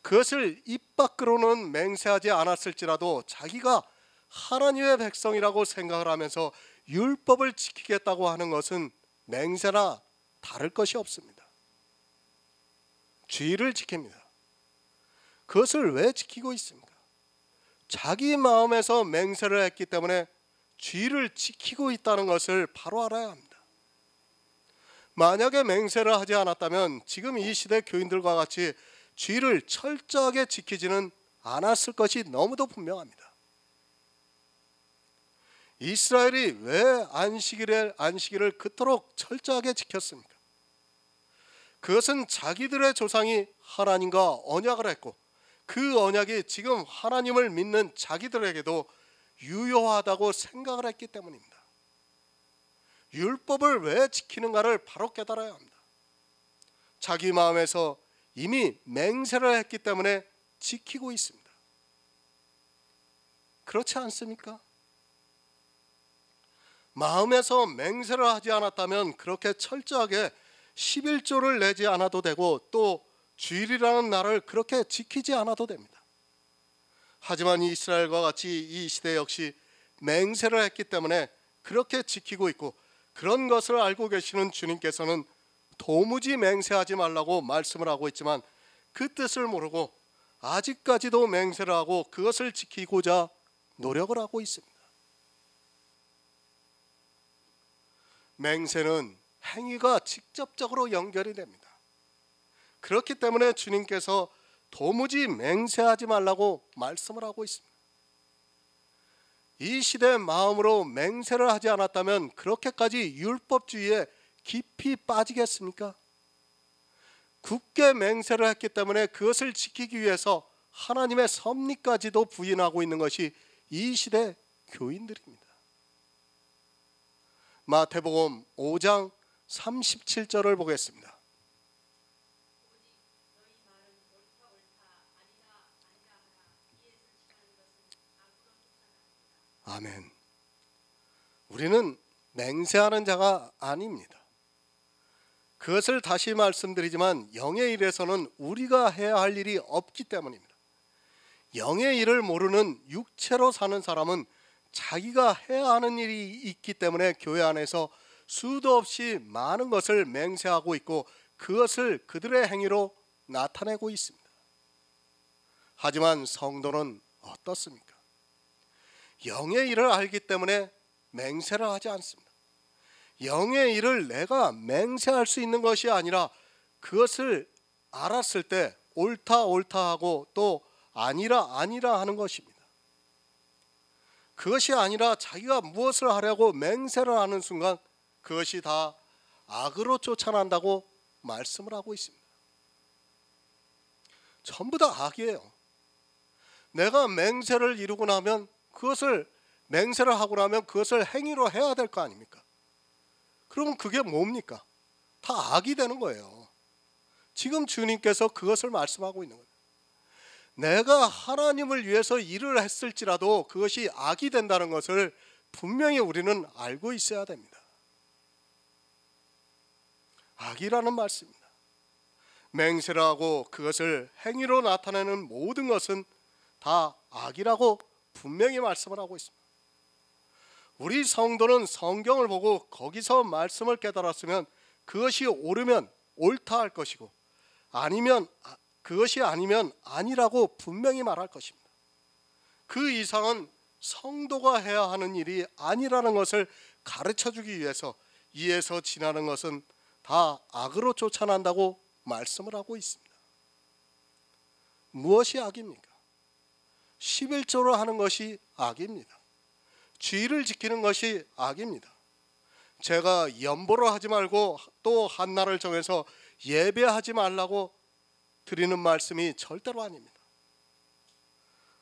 그것을 입 밖으로는 맹세하지 않았을지라도 자기가 하나님의 백성이라고 생각을 하면서 율법을 지키겠다고 하는 것은 맹세나 다를 것이 없습니다. 주의를 지킵니다. 그것을 왜 지키고 있습니까? 자기 마음에서 맹세를 했기 때문에 주의를 지키고 있다는 것을 바로 알아야 합니다. 만약에 맹세를 하지 않았다면 지금 이 시대 교인들과 같이 주의를 철저하게 지키지는 않았을 것이 너무도 분명합니다. 이스라엘이 왜 안식일을 그토록 철저하게 지켰습니까? 그것은 자기들의 조상이 하나님과 언약을 했고 그 언약이 지금 하나님을 믿는 자기들에게도 유효하다고 생각을 했기 때문입니다. 율법을 왜 지키는가를 바로 깨달아야 합니다. 자기 마음에서 이미 맹세를 했기 때문에 지키고 있습니다. 그렇지 않습니까? 마음에서 맹세를 하지 않았다면 그렇게 철저하게 11조를 내지 않아도 되고 또 주일이라는 날을 그렇게 지키지 않아도 됩니다. 하지만 이스라엘과 같이 이 시대 역시 맹세를 했기 때문에 그렇게 지키고 있고 그런 것을 알고 계시는 주님께서는 도무지 맹세하지 말라고 말씀을 하고 있지만 그 뜻을 모르고 아직까지도 맹세를 하고 그것을 지키고자 노력을 하고 있습니다. 맹세는 행위가 직접적으로 연결이 됩니다. 그렇기 때문에 주님께서 도무지 맹세하지 말라고 말씀을 하고 있습니다. 이 시대의 마음으로 맹세를 하지 않았다면 그렇게까지 율법주의에 깊이 빠지겠습니까? 굳게 맹세를 했기 때문에 그것을 지키기 위해서 하나님의 섭리까지도 부인하고 있는 것이 이 시대 교인들입니다. 마태복음 5장 37절을 보겠습니다. 아멘. 우리는 맹세하는 자가 아닙니다. 그것을 다시 말씀드리지만 영의 일에서는 우리가 해야 할 일이 없기 때문입니다. 영의 일을 모르는 육체로 사는 사람은 자기가 해야 하는 일이 있기 때문에 교회 안에서 수도 없이 많은 것을 맹세하고 있고 그것을 그들의 행위로 나타내고 있습니다. 하지만 성도는 어떻습니까? 영의 일을 알기 때문에 맹세를 하지 않습니다. 영의 일을 내가 맹세할 수 있는 것이 아니라 그것을 알았을 때 옳다 옳다 하고 또 아니라 아니라 하는 것입니다. 그것이 아니라 자기가 무엇을 하려고 맹세를 하는 순간 그것이 다 악으로 쫓아난다고 말씀을 하고 있습니다. 전부 다 악이에요. 내가 맹세를 이루고 나면 그것을 맹세를 하고 나면 그것을 행위로 해야 될 거 아닙니까? 그러면 그게 뭡니까? 다 악이 되는 거예요. 지금 주님께서 그것을 말씀하고 있는 거예요. 내가 하나님을 위해서 일을 했을지라도 그것이 악이 된다는 것을 분명히 우리는 알고 있어야 됩니다. 악이라는 말씀입니다. 맹세를 하고 그것을 행위로 나타내는 모든 것은 다 악이라고 분명히 말씀을 하고 있습니다. 우리 성도는 성경을 보고 거기서 말씀을 깨달았으면 그것이 옳으면 옳다 할 것이고 아니면 그것이 아니면 아니라고 분명히 말할 것입니다. 그 이상은 성도가 해야 하는 일이 아니라는 것을 가르쳐주기 위해서 이에서 지나는 것은 다 악으로 쫓아난다고 말씀을 하고 있습니다. 무엇이 악입니까? 11조로 하는 것이 악입니다. 주의를 지키는 것이 악입니다. 제가 연보를 하지 말고 또 한 날을 정해서 예배하지 말라고 드리는 말씀이 절대로 아닙니다.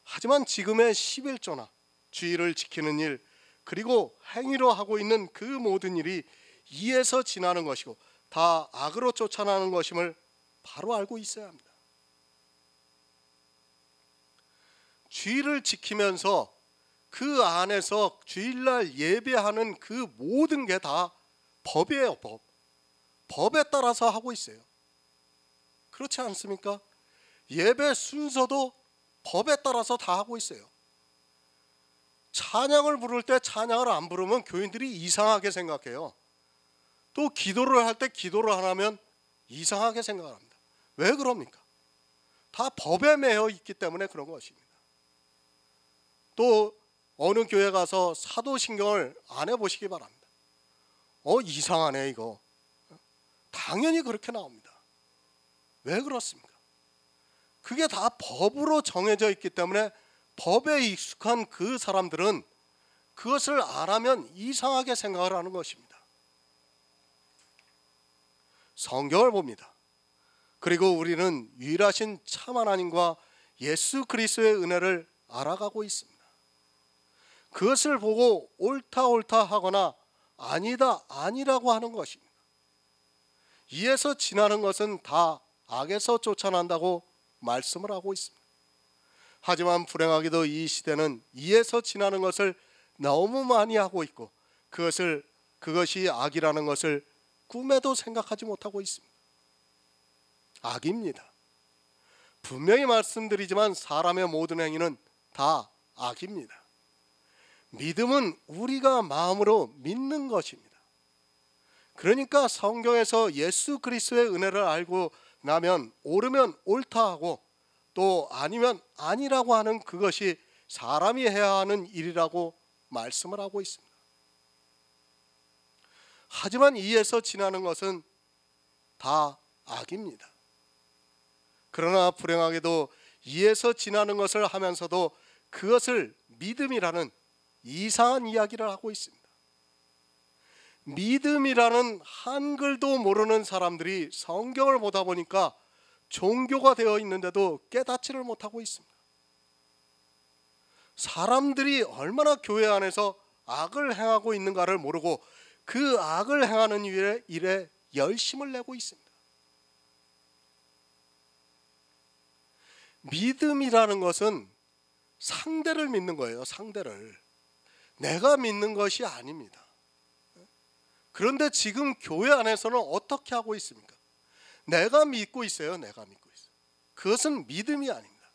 하지만 지금의 11조나 주의를 지키는 일, 그리고 행위로 하고 있는 그 모든 일이 이에서 지나는 것이고 다 악으로 쫓아나는 것임을 바로 알고 있어야 합니다. 주의를 지키면서 그 안에서 주일날 예배하는 그 모든 게 다 법이에요. 법에 따라서 하고 있어요. 그렇지 않습니까? 예배 순서도 법에 따라서 다 하고 있어요. 찬양을 부를 때 찬양을 안 부르면 교인들이 이상하게 생각해요. 또 기도를 할 때 기도를 안 하면 이상하게 생각합니다. 왜 그럽니까? 다 법에 매여 있기 때문에 그런 것입니다. 또 어느 교회 가서 사도신경을 안 해보시기 바랍니다. 이상하네 이거. 당연히 그렇게 나옵니다. 왜 그렇습니까? 그게 다 법으로 정해져 있기 때문에 법에 익숙한 그 사람들은 그것을 안 하면 이상하게 생각을 하는 것입니다. 성경을 봅니다. 그리고 우리는 유일하신 참 하나님과 예수 그리스도의 은혜를 알아가고 있습니다. 그것을 보고 옳다 옳다 하거나 아니다 아니라고 하는 것입니다. 이에서 지나는 것은 다 악에서 쫓아난다고 말씀을 하고 있습니다. 하지만 불행하게도 이 시대는 이에서 지나는 것을 너무 많이 하고 있고 그것이 악이라는 것을 꿈에도 생각하지 못하고 있습니다. 악입니다. 분명히 말씀드리지만 사람의 모든 행위는 다 악입니다. 믿음은 우리가 마음으로 믿는 것입니다. 그러니까 성경에서 예수 그리스도의 은혜를 알고 나면 옳으면 옳다 하고 또 아니면 아니라고 하는 그것이 사람이 해야 하는 일이라고 말씀을 하고 있습니다. 하지만 이에서 지나는 것은 다 악입니다. 그러나 불행하게도 이에서 지나는 것을 하면서도 그것을 믿음이라는 이상한 이야기를 하고 있습니다. 믿음이라는 한글도 모르는 사람들이 성경을 보다 보니까 종교가 되어 있는데도 깨닫지를 못하고 있습니다. 사람들이 얼마나 교회 안에서 악을 행하고 있는가를 모르고 그 악을 행하는 일에 열심을 내고 있습니다. 믿음이라는 것은 상대를 믿는 거예요. 상대를. 내가 믿는 것이 아닙니다. 그런데 지금 교회 안에서는 어떻게 하고 있습니까? 내가 믿고 있어요. 내가 믿고 있어요. 그것은 믿음이 아닙니다.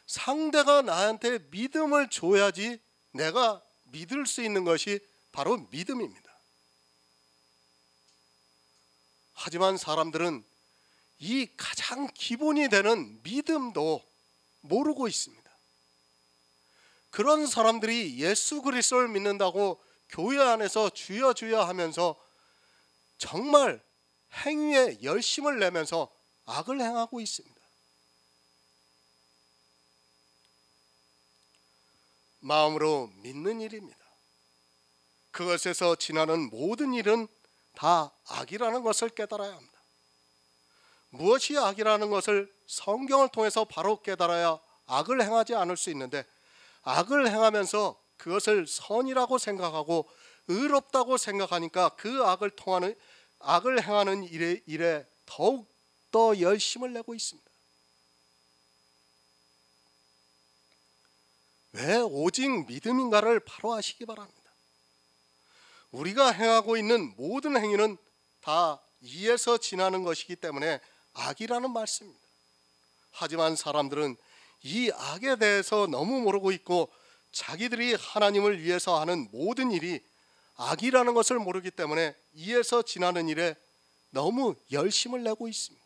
상대가 나한테 믿음을 줘야지 내가 믿을 수 있는 것이 바로 믿음입니다. 하지만 사람들은 이 가장 기본이 되는 믿음도 모르고 있습니다. 그런 사람들이 예수 그리스도를 믿는다고 교회 안에서 주여 주여 하면서 정말 행위에 열심을 내면서 악을 행하고 있습니다. 마음으로 믿는 일입니다. 그것에서 지나는 모든 일은 다 악이라는 것을 깨달아야 합니다. 무엇이 악이라는 것을 성경을 통해서 바로 깨달아야 악을 행하지 않을 수 있는데, 악을 행하면서 그것을 선이라고 생각하고 의롭다고 생각하니까 그 악을 행하는 일에 더욱 더 열심을 내고 있습니다. 왜 오직 믿음인가를 바로 아시기 바랍니다. 우리가 행하고 있는 모든 행위는 다 이에서 지나는 것이기 때문에 악이라는 말씀입니다. 하지만 사람들은 이 악에 대해서 너무 모르고 있고 자기들이 하나님을 위해서 하는 모든 일이 악이라는 것을 모르기 때문에 이에서 지나는 일에 너무 열심을 내고 있습니다.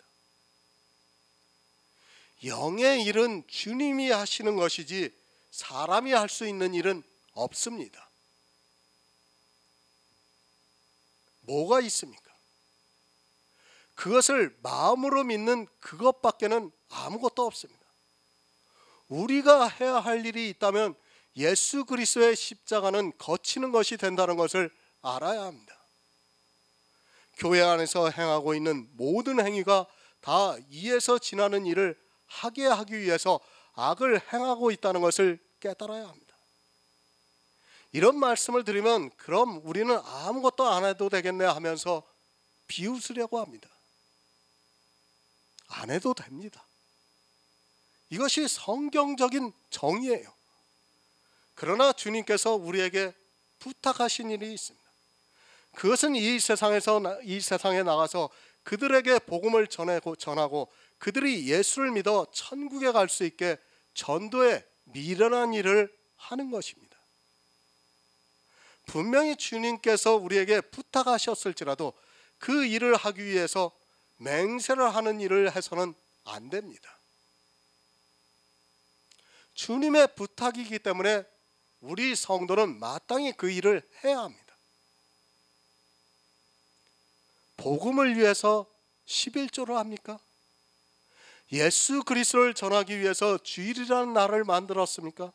영의 일은 주님이 하시는 것이지 사람이 할 수 있는 일은 없습니다. 뭐가 있습니까? 그것을 마음으로 믿는 그것밖에는 아무것도 없습니다. 우리가 해야 할 일이 있다면 예수 그리스도의 십자가는 거치는 것이 된다는 것을 알아야 합니다. 교회 안에서 행하고 있는 모든 행위가 다 이에서 지나는 일을 하게 하기 위해서 악을 행하고 있다는 것을 깨달아야 합니다. 이런 말씀을 드리면 그럼 우리는 아무것도 안 해도 되겠네 하면서 비웃으려고 합니다. 안 해도 됩니다. 이것이 성경적인 정의예요. 그러나 주님께서 우리에게 부탁하신 일이 있습니다. 그것은 이 세상에 나가서 그들에게 복음을 전하고 그들이 예수를 믿어 천국에 갈 수 있게 전도에 미련한 일을 하는 것입니다. 분명히 주님께서 우리에게 부탁하셨을지라도 그 일을 하기 위해서 맹세를 하는 일을 해서는 안 됩니다. 주님의 부탁이기 때문에 우리 성도는 마땅히 그 일을 해야 합니다. 복음을 위해서 11조를 합니까? 예수 그리스도를 전하기 위해서 주일이라는 날을 만들었습니까?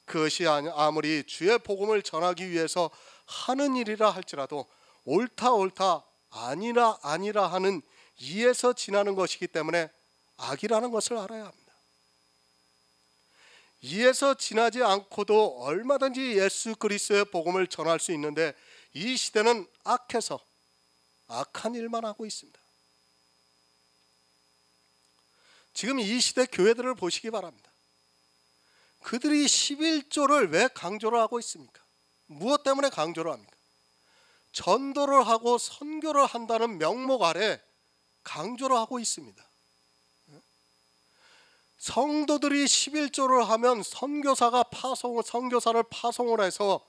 그것이 아무리 주의 복음을 전하기 위해서 하는 일이라 할지라도 옳다 아니라 하는 이에서 지나는 것이기 때문에 악이라는 것을 알아야 합니다. 이에서 지나지 않고도 얼마든지 예수 그리스도의 복음을 전할 수 있는데 이 시대는 악해서 악한 일만 하고 있습니다. 지금 이 시대 교회들을 보시기 바랍니다. 그들이 11조를 왜 강조를 하고 있습니까? 무엇 때문에 강조를 합니까? 전도를 하고 선교를 한다는 명목 아래 강조를 하고 있습니다. 성도들이 11조를 하면 선교사를 파송을 해서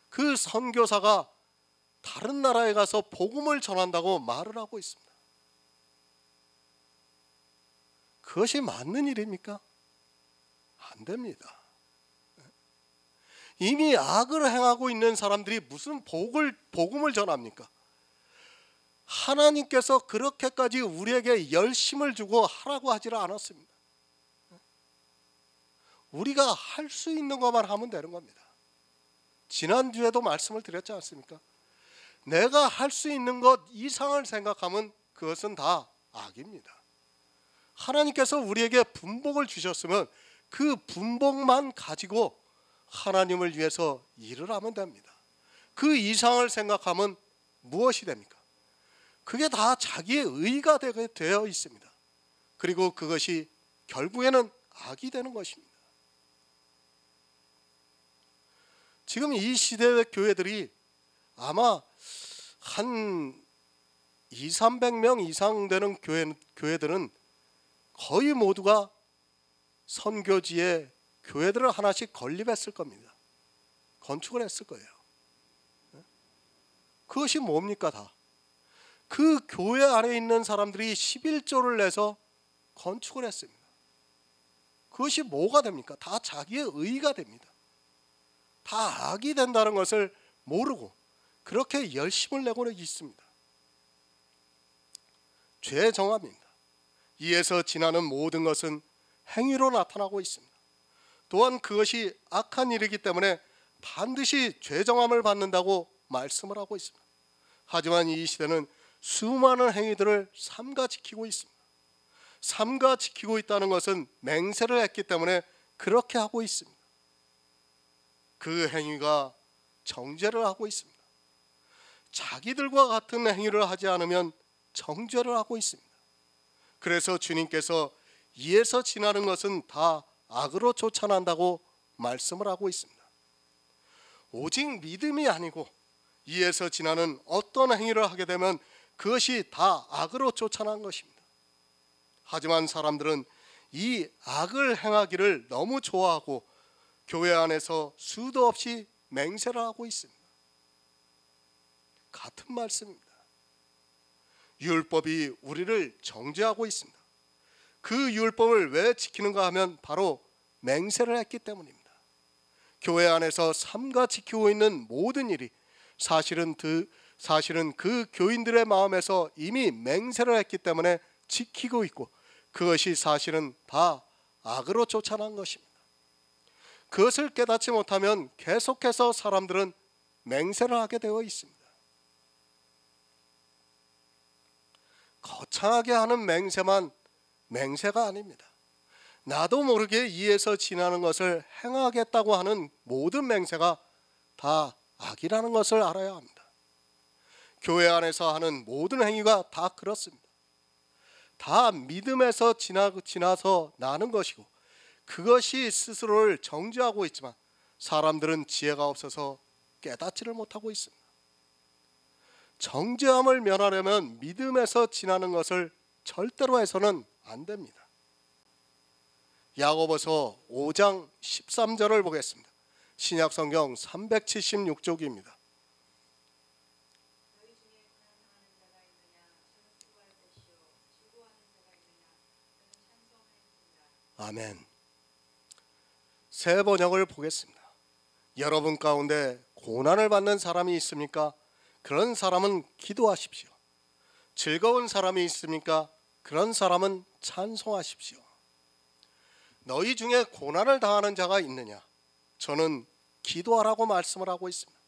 그 선교사가 다른 나라에 가서 복음을 전한다고 말을 하고 있습니다. 그것이 맞는 일입니까? 안 됩니다. 이미 악을 행하고 있는 사람들이 무슨 복음을 전합니까? 하나님께서 그렇게까지 우리에게 열심을 주고 하라고 하지를 않았습니다. 우리가 할 수 있는 것만 하면 되는 겁니다. 지난주에도 말씀을 드렸지 않습니까? 내가 할 수 있는 것 이상을 생각하면 그것은 다 악입니다. 하나님께서 우리에게 분복을 주셨으면 그 분복만 가지고 하나님을 위해서 일을 하면 됩니다. 그 이상을 생각하면 무엇이 됩니까? 그게 다 자기의 의가 되어 있습니다. 그리고 그것이 결국에는 악이 되는 것입니다. 지금 이 시대의 교회들이 아마 한 200~300명 이상 되는 교회들은 거의 모두가 선교지에 교회들을 하나씩 건립했을 겁니다. 건축을 했을 거예요. 그것이 뭡니까 다? 그 교회 안에 있는 사람들이 11조를 내서 건축을 했습니다. 그것이 뭐가 됩니까? 다 자기의 의가 됩니다. 다 악이 된다는 것을 모르고 그렇게 열심을 내고는 있습니다. 죄의 정합입니다. 이에서 지나는 모든 것은 행위로 나타나고 있습니다. 또한 그것이 악한 일이기 때문에 반드시 죄정함을 받는다고 말씀을 하고 있습니다. 하지만 이 시대는 수많은 행위들을 삼가 지키고 있습니다. 삼가 지키고 있다는 것은 맹세를 했기 때문에 그렇게 하고 있습니다. 그 행위가 정죄를 하고 있습니다. 자기들과 같은 행위를 하지 않으면 정죄를 하고 있습니다. 그래서 주님께서 이에서 지나는 것은 다 악으로 쫓아난다고 말씀을 하고 있습니다. 오직 믿음이 아니고 이에서 지나는 어떤 행위를 하게 되면 그것이 다 악으로 쫓아난 것입니다. 하지만 사람들은 이 악을 행하기를 너무 좋아하고 교회 안에서 수도 없이 맹세를 하고 있습니다. 같은 말씀입니다. 율법이 우리를 정죄하고 있습니다. 그 율법을 왜 지키는가 하면 바로 맹세를 했기 때문입니다. 교회 안에서 삼가 지키고 있는 모든 일이 사실은 그 교인들의 마음에서 이미 맹세를 했기 때문에 지키고 있고 그것이 사실은 다 악으로 쫓아난 것입니다. 그것을 깨닫지 못하면 계속해서 사람들은 맹세를 하게 되어 있습니다. 상하게 하는 맹세만 맹세가 아닙니다. 나도 모르게 이에서 지나는 것을 행하겠다고 하는 모든 맹세가 다 악이라는 것을 알아야 합니다. 교회 안에서 하는 모든 행위가 다 그렇습니다. 다 믿음에서 지나서 나는 것이고 그것이 스스로를 정죄하고 있지만 사람들은 지혜가 없어서 깨닫지를 못하고 있습니다. 정죄함을 면하려면 믿음에서 지나는 것을 절대로 해서는 안 됩니다. 야고보서 5장 13절을 보겠습니다. 신약성경 376쪽입니다. 아멘. 새 번역을 보겠습니다. 여러분 가운데 고난을 받는 사람이 있습니까? 그런 사람은 기도하십시오. 즐거운 사람이 있습니까? 그런 사람은 찬송하십시오. 너희 중에 고난을 당하는 자가 있느냐? 저는 기도하라고 말씀을 하고 있습니다.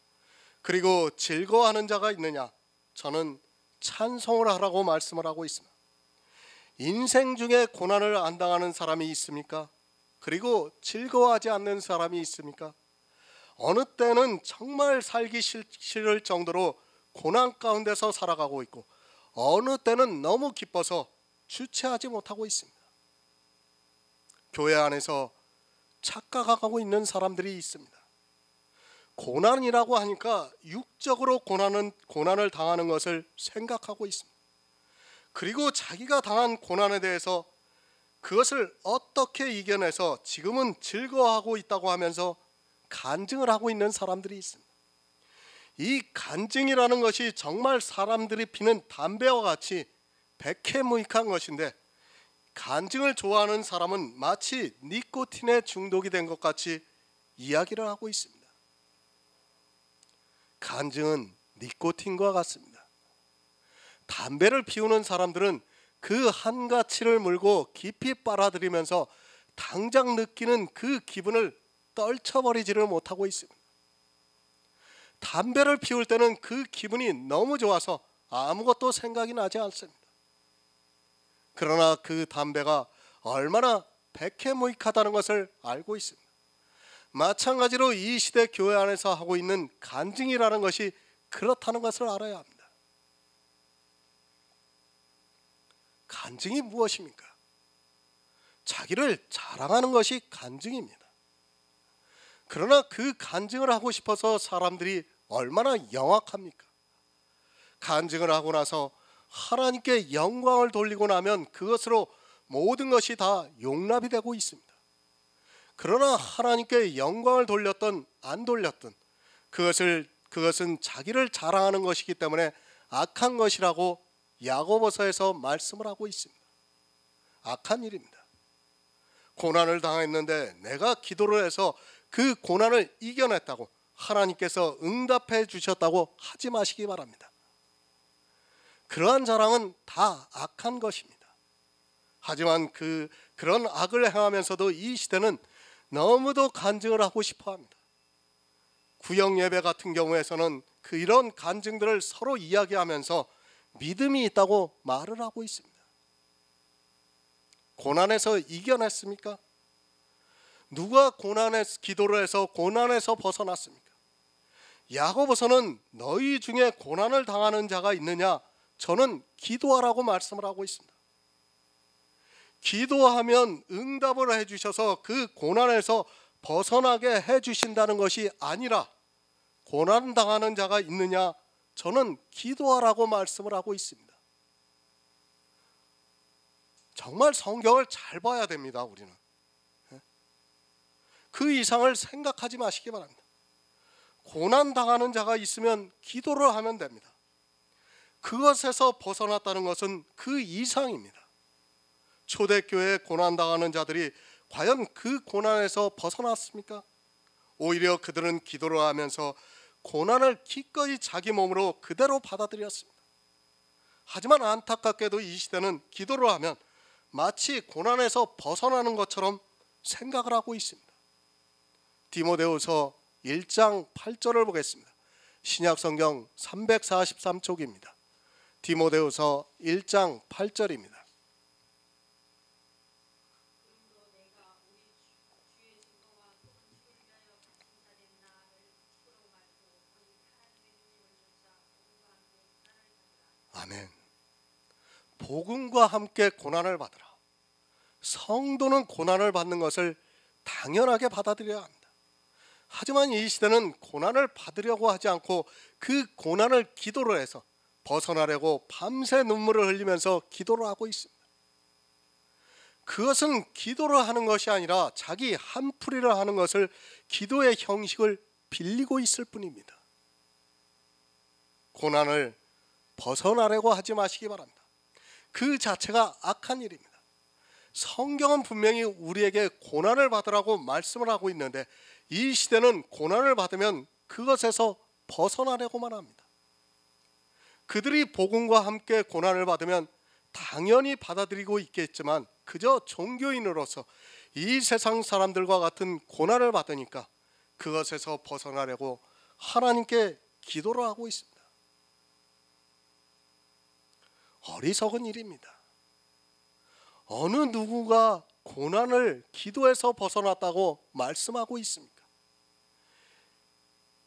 그리고 즐거워하는 자가 있느냐? 저는 찬송을 하라고 말씀을 하고 있습니다. 인생 중에 고난을 안 당하는 사람이 있습니까? 그리고 즐거워하지 않는 사람이 있습니까? 어느 때는 정말 살기 싫을 정도로 고난 가운데서 살아가고 있고 어느 때는 너무 기뻐서 주체하지 못하고 있습니다. 교회 안에서 착각하고 있는 사람들이 있습니다. 고난이라고 하니까 육적으로 고난을 당하는 것을 생각하고 있습니다. 그리고 자기가 당한 고난에 대해서 그것을 어떻게 이겨내서 지금은 즐거워하고 있다고 하면서 간증을 하고 있는 사람들이 있습니다. 이 간증이라는 것이 정말 사람들이 피는 담배와 같이 백해무익한 것인데 간증을 좋아하는 사람은 마치 니코틴에 중독이 된 것 같이 이야기를 하고 있습니다. 간증은 니코틴과 같습니다. 담배를 피우는 사람들은 그 한가치를 물고 깊이 빨아들이면서 당장 느끼는 그 기분을 떨쳐버리지를 못하고 있습니다. 담배를 피울 때는 그 기분이 너무 좋아서 아무것도 생각이 나지 않습니다. 그러나 그 담배가 얼마나 백해무익하다는 것을 알고 있습니다. 마찬가지로 이 시대 교회 안에서 하고 있는 간증이라는 것이 그렇다는 것을 알아야 합니다. 간증이 무엇입니까? 자기를 자랑하는 것이 간증입니다. 그러나 그 간증을 하고 싶어서 사람들이 얼마나 영악합니까? 간증을 하고 나서 하나님께 영광을 돌리고 나면 그것으로 모든 것이 다 용납이 되고 있습니다. 그러나 하나님께 영광을 돌렸든 안 돌렸든 그것은 자기를 자랑하는 것이기 때문에 악한 것이라고 야고보서에서 말씀을 하고 있습니다. 악한 일입니다. 고난을 당했는데 내가 기도를 해서 그 고난을 이겨냈다고 하나님께서 응답해 주셨다고 하지 마시기 바랍니다. 그러한 자랑은 다 악한 것입니다. 하지만 그런 악을 행하면서도 이 시대는 너무도 간증을 하고 싶어 합니다. 구역 예배 같은 경우에서는 이런 간증들을 서로 이야기하면서 믿음이 있다고 말을 하고 있습니다. 고난에서 이겨냈습니까? 누가 기도를 해서 고난에서 벗어났습니까? 야고보서는 너희 중에 고난을 당하는 자가 있느냐? 저는 기도하라고 말씀을 하고 있습니다. 기도하면 응답을 해주셔서 그 고난에서 벗어나게 해주신다는 것이 아니라 고난 당하는 자가 있느냐? 저는 기도하라고 말씀을 하고 있습니다. 정말 성경을 잘 봐야 됩니다. 우리는 그 이상을 생각하지 마시기 바랍니다. 고난 당하는 자가 있으면 기도를 하면 됩니다. 그것에서 벗어났다는 것은 그 이상입니다. 초대교회 고난 당하는 자들이 과연 그 고난에서 벗어났습니까? 오히려 그들은 기도를 하면서 고난을 기꺼이 자기 몸으로 그대로 받아들였습니다. 하지만 안타깝게도 이 시대는 기도를 하면 마치 고난에서 벗어나는 것처럼 생각을 하고 있습니다. 디모데후서 1장 8절을 보겠습니다. 신약성경 343쪽입니다. 디모데후서 1장 8절입니다. 아멘. 복음과 함께 고난을 받으라. 성도는 고난을 받는 것을 당연하게 받아들여야 합니다. 하지만 이 시대는 고난을 받으려고 하지 않고 그 고난을 기도로 해서 벗어나려고 밤새 눈물을 흘리면서 기도를 하고 있습니다. 그것은 기도를 하는 것이 아니라 자기 한풀이를 하는 것을 기도의 형식을 빌리고 있을 뿐입니다. 고난을 벗어나려고 하지 마시기 바랍니다. 그 자체가 악한 일입니다. 성경은 분명히 우리에게 고난을 받으라고 말씀을 하고 있는데 이 시대는 고난을 받으면 그것에서 벗어나려고만 합니다. 그들이 복음과 함께 고난을 받으면 당연히 받아들이고 있겠지만 그저 종교인으로서 이 세상 사람들과 같은 고난을 받으니까 그것에서 벗어나려고 하나님께 기도를 하고 있습니다. 어리석은 일입니다. 어느 누구가 고난을 기도에서 벗어났다고 말씀하고 있습니까?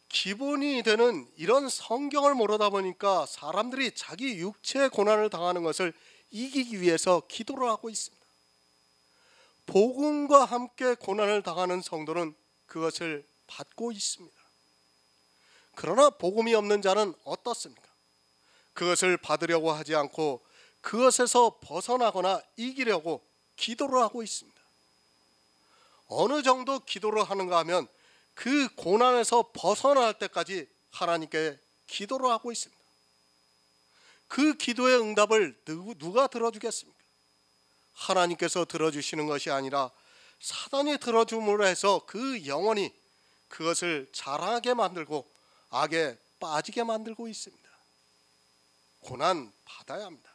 기본이 되는 이런 성경을 모르다 보니까 사람들이 자기 육체의 고난을 당하는 것을 이기기 위해서 기도를 하고 있습니다. 복음과 함께 고난을 당하는 성도는 그것을 받고 있습니다. 그러나 복음이 없는 자는 어떻습니까? 그것을 받으려고 하지 않고 그것에서 벗어나거나 이기려고 기도를 하고 있습니다. 어느 정도 기도를 하는가 하면 그 고난에서 벗어날 때까지 하나님께 기도를 하고 있습니다. 그 기도의 응답을 누가 들어주겠습니까? 하나님께서 들어주시는 것이 아니라 사단이 들어줌으로 해서 그 영혼이 그것을 자라게 만들고 악에 빠지게 만들고 있습니다. 고난 받아야 합니다.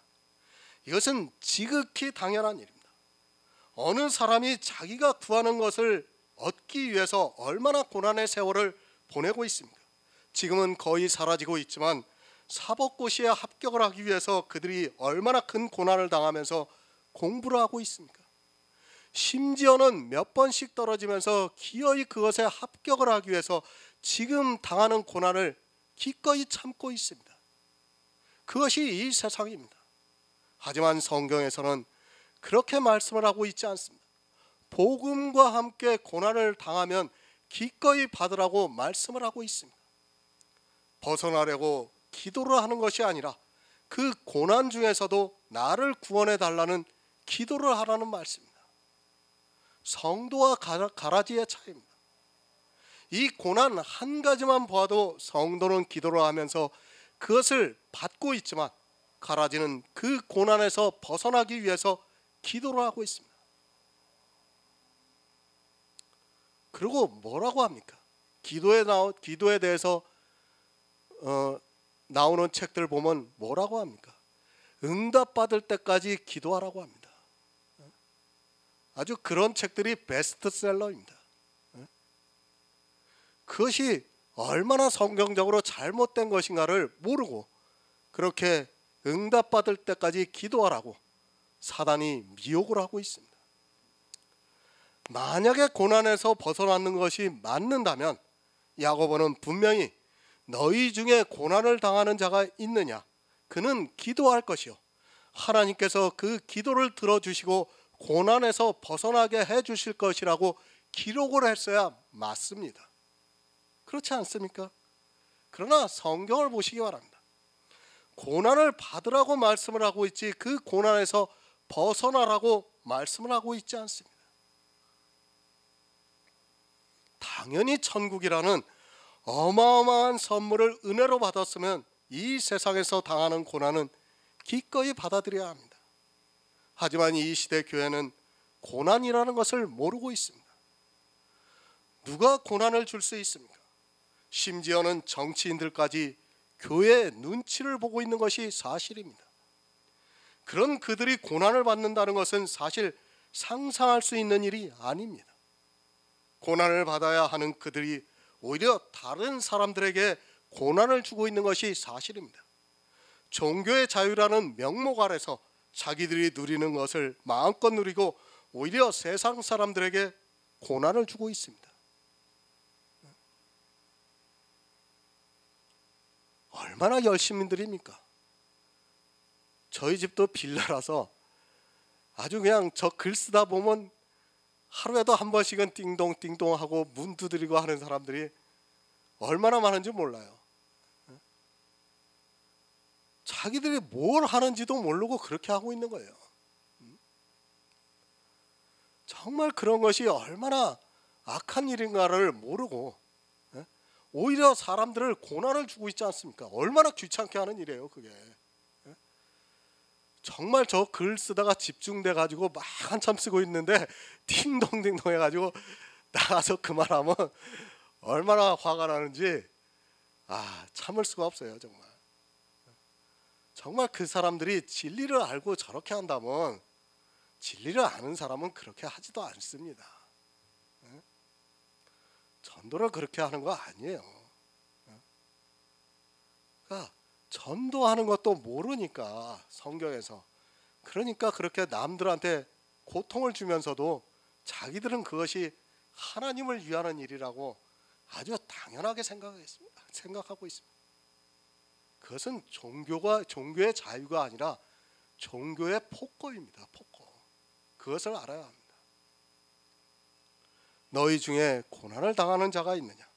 이것은 지극히 당연한 일입니다. 어느 사람이 자기가 구하는 것을 얻기 위해서 얼마나 고난의 세월을 보내고 있습니까? 지금은 거의 사라지고 있지만 사법고시에 합격을 하기 위해서 그들이 얼마나 큰 고난을 당하면서 공부를 하고 있습니까? 심지어는 몇 번씩 떨어지면서 기어이 그것에 합격을 하기 위해서 지금 당하는 고난을 기꺼이 참고 있습니다. 그것이 이 세상입니다. 하지만 성경에서는 그렇게 말씀을 하고 있지 않습니다. 복음과 함께 고난을 당하면 기꺼이 받으라고 말씀을 하고 있습니다. 벗어나려고 기도를 하는 것이 아니라 그 고난 중에서도 나를 구원해 달라는 기도를 하라는 말씀입니다. 성도와 가라지의 차이입니다. 이 고난 한 가지만 보아도 성도는 기도를 하면서 그것을 받고 있지만 가라지는 그 고난에서 벗어나기 위해서 기도를 하고 있습니다. 그리고 뭐라고 합니까? 기도에 대해서 나오는 책들 보면 뭐라고 합니까? 응답받을 때까지 기도하라고 합니다. 아주 그런 책들이 베스트셀러입니다. 그것이 얼마나 성경적으로 잘못된 것인가를 모르고 그렇게 응답받을 때까지 기도하라고 사단이 미혹을 하고 있습니다. 만약에 고난에서 벗어나는 것이 맞는다면 야고보는 분명히 너희 중에 고난을 당하는 자가 있느냐? 그는 기도할 것이요 하나님께서 그 기도를 들어주시고 고난에서 벗어나게 해주실 것이라고 기록을 했어야 맞습니다. 그렇지 않습니까? 그러나 성경을 보시기 바랍니다. 고난을 받으라고 말씀을 하고 있지 그 고난에서 벗어나라고 말씀을 하고 있지 않습니다. 당연히 천국이라는 어마어마한 선물을 은혜로 받았으면 이 세상에서 당하는 고난은 기꺼이 받아들여야 합니다. 하지만 이 시대 교회는 고난이라는 것을 모르고 있습니다. 누가 고난을 줄 수 있습니까? 심지어는 정치인들까지 교회의 눈치를 보고 있는 것이 사실입니다. 그런 그들이 고난을 받는다는 것은 사실 상상할 수 있는 일이 아닙니다. 고난을 받아야 하는 그들이 오히려 다른 사람들에게 고난을 주고 있는 것이 사실입니다. 종교의 자유라는 명목 아래서 자기들이 누리는 것을 마음껏 누리고 오히려 세상 사람들에게 고난을 주고 있습니다. 얼마나 열심인들입니까? 저희 집도 빌라라서 아주 그냥 저 글 쓰다 보면 하루에도 한 번씩은 띵동띵동 하고 문 두드리고 하는 사람들이 얼마나 많은지 몰라요. 자기들이 뭘 하는지도 모르고 그렇게 하고 있는 거예요. 정말 그런 것이 얼마나 악한 일인가를 모르고 오히려 사람들을 고난을 주고 있지 않습니까? 얼마나 귀찮게 하는 일이에요 그게. 정말 저 글 쓰다가 집중돼 가지고 막 한참 쓰고 있는데 띵동띵동 해가지고 나가서 그 말하면 얼마나 화가 나는지 참을 수가 없어요. 정말 그 사람들이 진리를 알고 저렇게 한다면 진리를 아는 사람은 그렇게 하지도 않습니다. 전도를 그렇게 하는 거 아니에요. 그러니까 전도하는 것도 모르니까 성경에서, 그러니까 그렇게 남들한테 고통을 주면서도 자기들은 그것이 하나님을 위하는 일이라고 아주 당연하게 생각하고 있습니다. 그것은 종교의 자유가 아니라 종교의 폭거입니다. 폭거. 그것을 알아야 합니다. 너희 중에 고난을 당하는 자가 있느냐?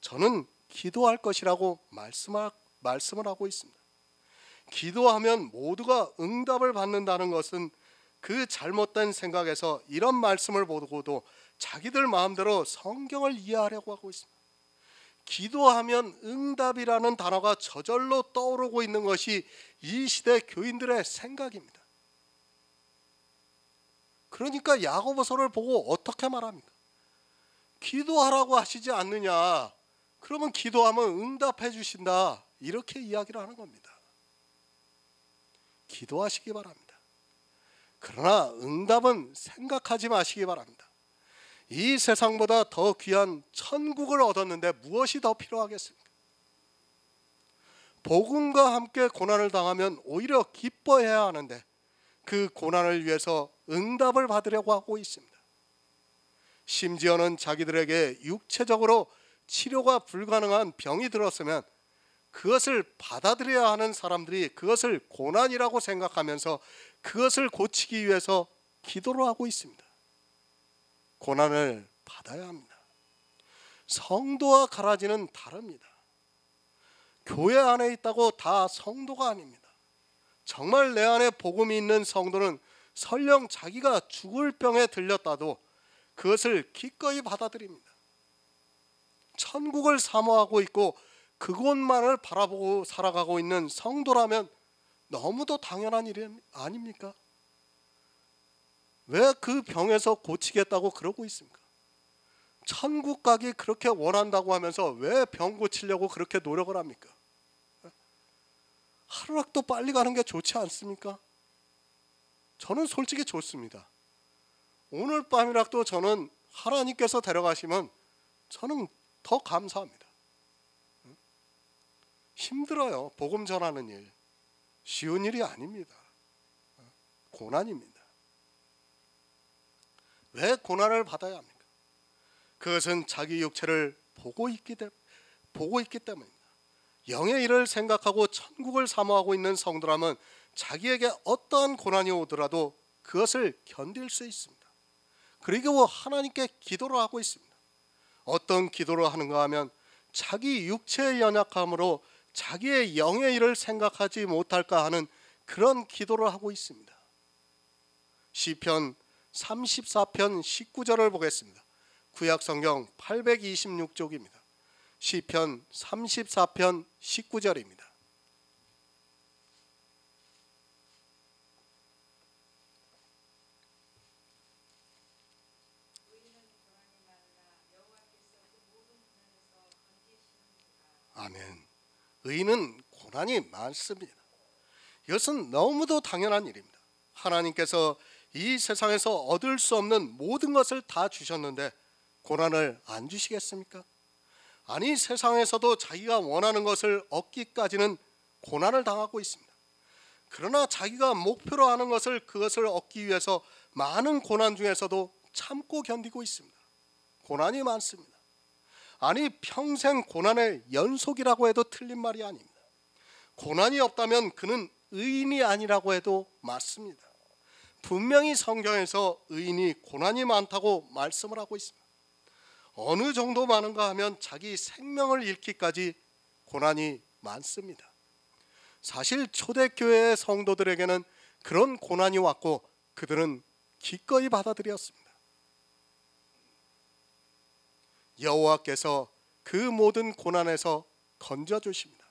저는 기도할 것이라고 말씀을 하고 있습니다. 기도하면 모두가 응답을 받는다는 것은 그 잘못된 생각에서 이런 말씀을 보고도 자기들 마음대로 성경을 이해하려고 하고 있습니다. 기도하면 응답이라는 단어가 저절로 떠오르고 있는 것이 이 시대 교인들의 생각입니다. 그러니까 야고보서를 보고 어떻게 말합니까? 기도하라고 하시지 않느냐? 그러면 기도하면 응답해 주신다. 이렇게 이야기를 하는 겁니다. 기도하시기 바랍니다. 그러나 응답은 생각하지 마시기 바랍니다. 이 세상보다 더 귀한 천국을 얻었는데 무엇이 더 필요하겠습니까? 복음과 함께 고난을 당하면 오히려 기뻐해야 하는데 그 고난을 위해서 응답을 받으려고 하고 있습니다. 심지어는 자기들에게 육체적으로 치료가 불가능한 병이 들었으면 그것을 받아들여야 하는 사람들이 그것을 고난이라고 생각하면서 그것을 고치기 위해서 기도를 하고 있습니다. 고난을 받아야 합니다. 성도와 가라지는 다릅니다. 교회 안에 있다고 다 성도가 아닙니다. 정말 내 안에 복음이 있는 성도는 설령 자기가 죽을 병에 들렸다도 그것을 기꺼이 받아들입니다. 천국을 사모하고 있고 그곳만을 바라보고 살아가고 있는 성도라면 너무도 당연한 일이 아닙니까? 왜 그 병에서 고치겠다고 그러고 있습니까? 천국 가기 그렇게 원한다고 하면서 왜 병 고치려고 그렇게 노력을 합니까? 하루라도 빨리 가는 게 좋지 않습니까? 저는 솔직히 좋습니다. 오늘 밤이라도 저는 하나님께서 데려가시면 저는 더 감사합니다. 힘들어요. 복음 전하는 일. 쉬운 일이 아닙니다. 고난입니다. 왜 고난을 받아야 합니까? 그것은 자기 육체를 보고 있기 때문입니다. 영의 일을 생각하고 천국을 사모하고 있는 성도라면 자기에게 어떠한 고난이 오더라도 그것을 견딜 수 있습니다. 그리고 하나님께 기도를 하고 있습니다. 어떤 기도를 하는가 하면 자기 육체의 연약함으로 자기의 영의 일을 생각하지 못할까 하는 그런 기도를 하고 있습니다. 시편 34편 19절을 보겠습니다. 구약성경 826쪽입니다. 시편 34편 19절입니다. 아멘. 의인은 고난이 많습니다. 이것은 너무도 당연한 일입니다. 하나님께서 이 세상에서 얻을 수 없는 모든 것을 다 주셨는데 고난을 안 주시겠습니까? 아니, 세상에서도 자기가 원하는 것을 얻기까지는 고난을 당하고 있습니다. 그러나 자기가 목표로 하는 그것을 얻기 위해서 많은 고난 중에서도 참고 견디고 있습니다. 고난이 많습니다. 아니, 평생 고난의 연속이라고 해도 틀린 말이 아닙니다. 고난이 없다면 그는 의인이 아니라고 해도 맞습니다. 분명히 성경에서 의인이 고난이 많다고 말씀을 하고 있습니다. 어느 정도 많은가 하면 자기 생명을 잃기까지 고난이 많습니다. 사실 초대교회의 성도들에게는 그런 고난이 왔고 그들은 기꺼이 받아들였습니다. 여호와께서 그 모든 고난에서 건져주십니다.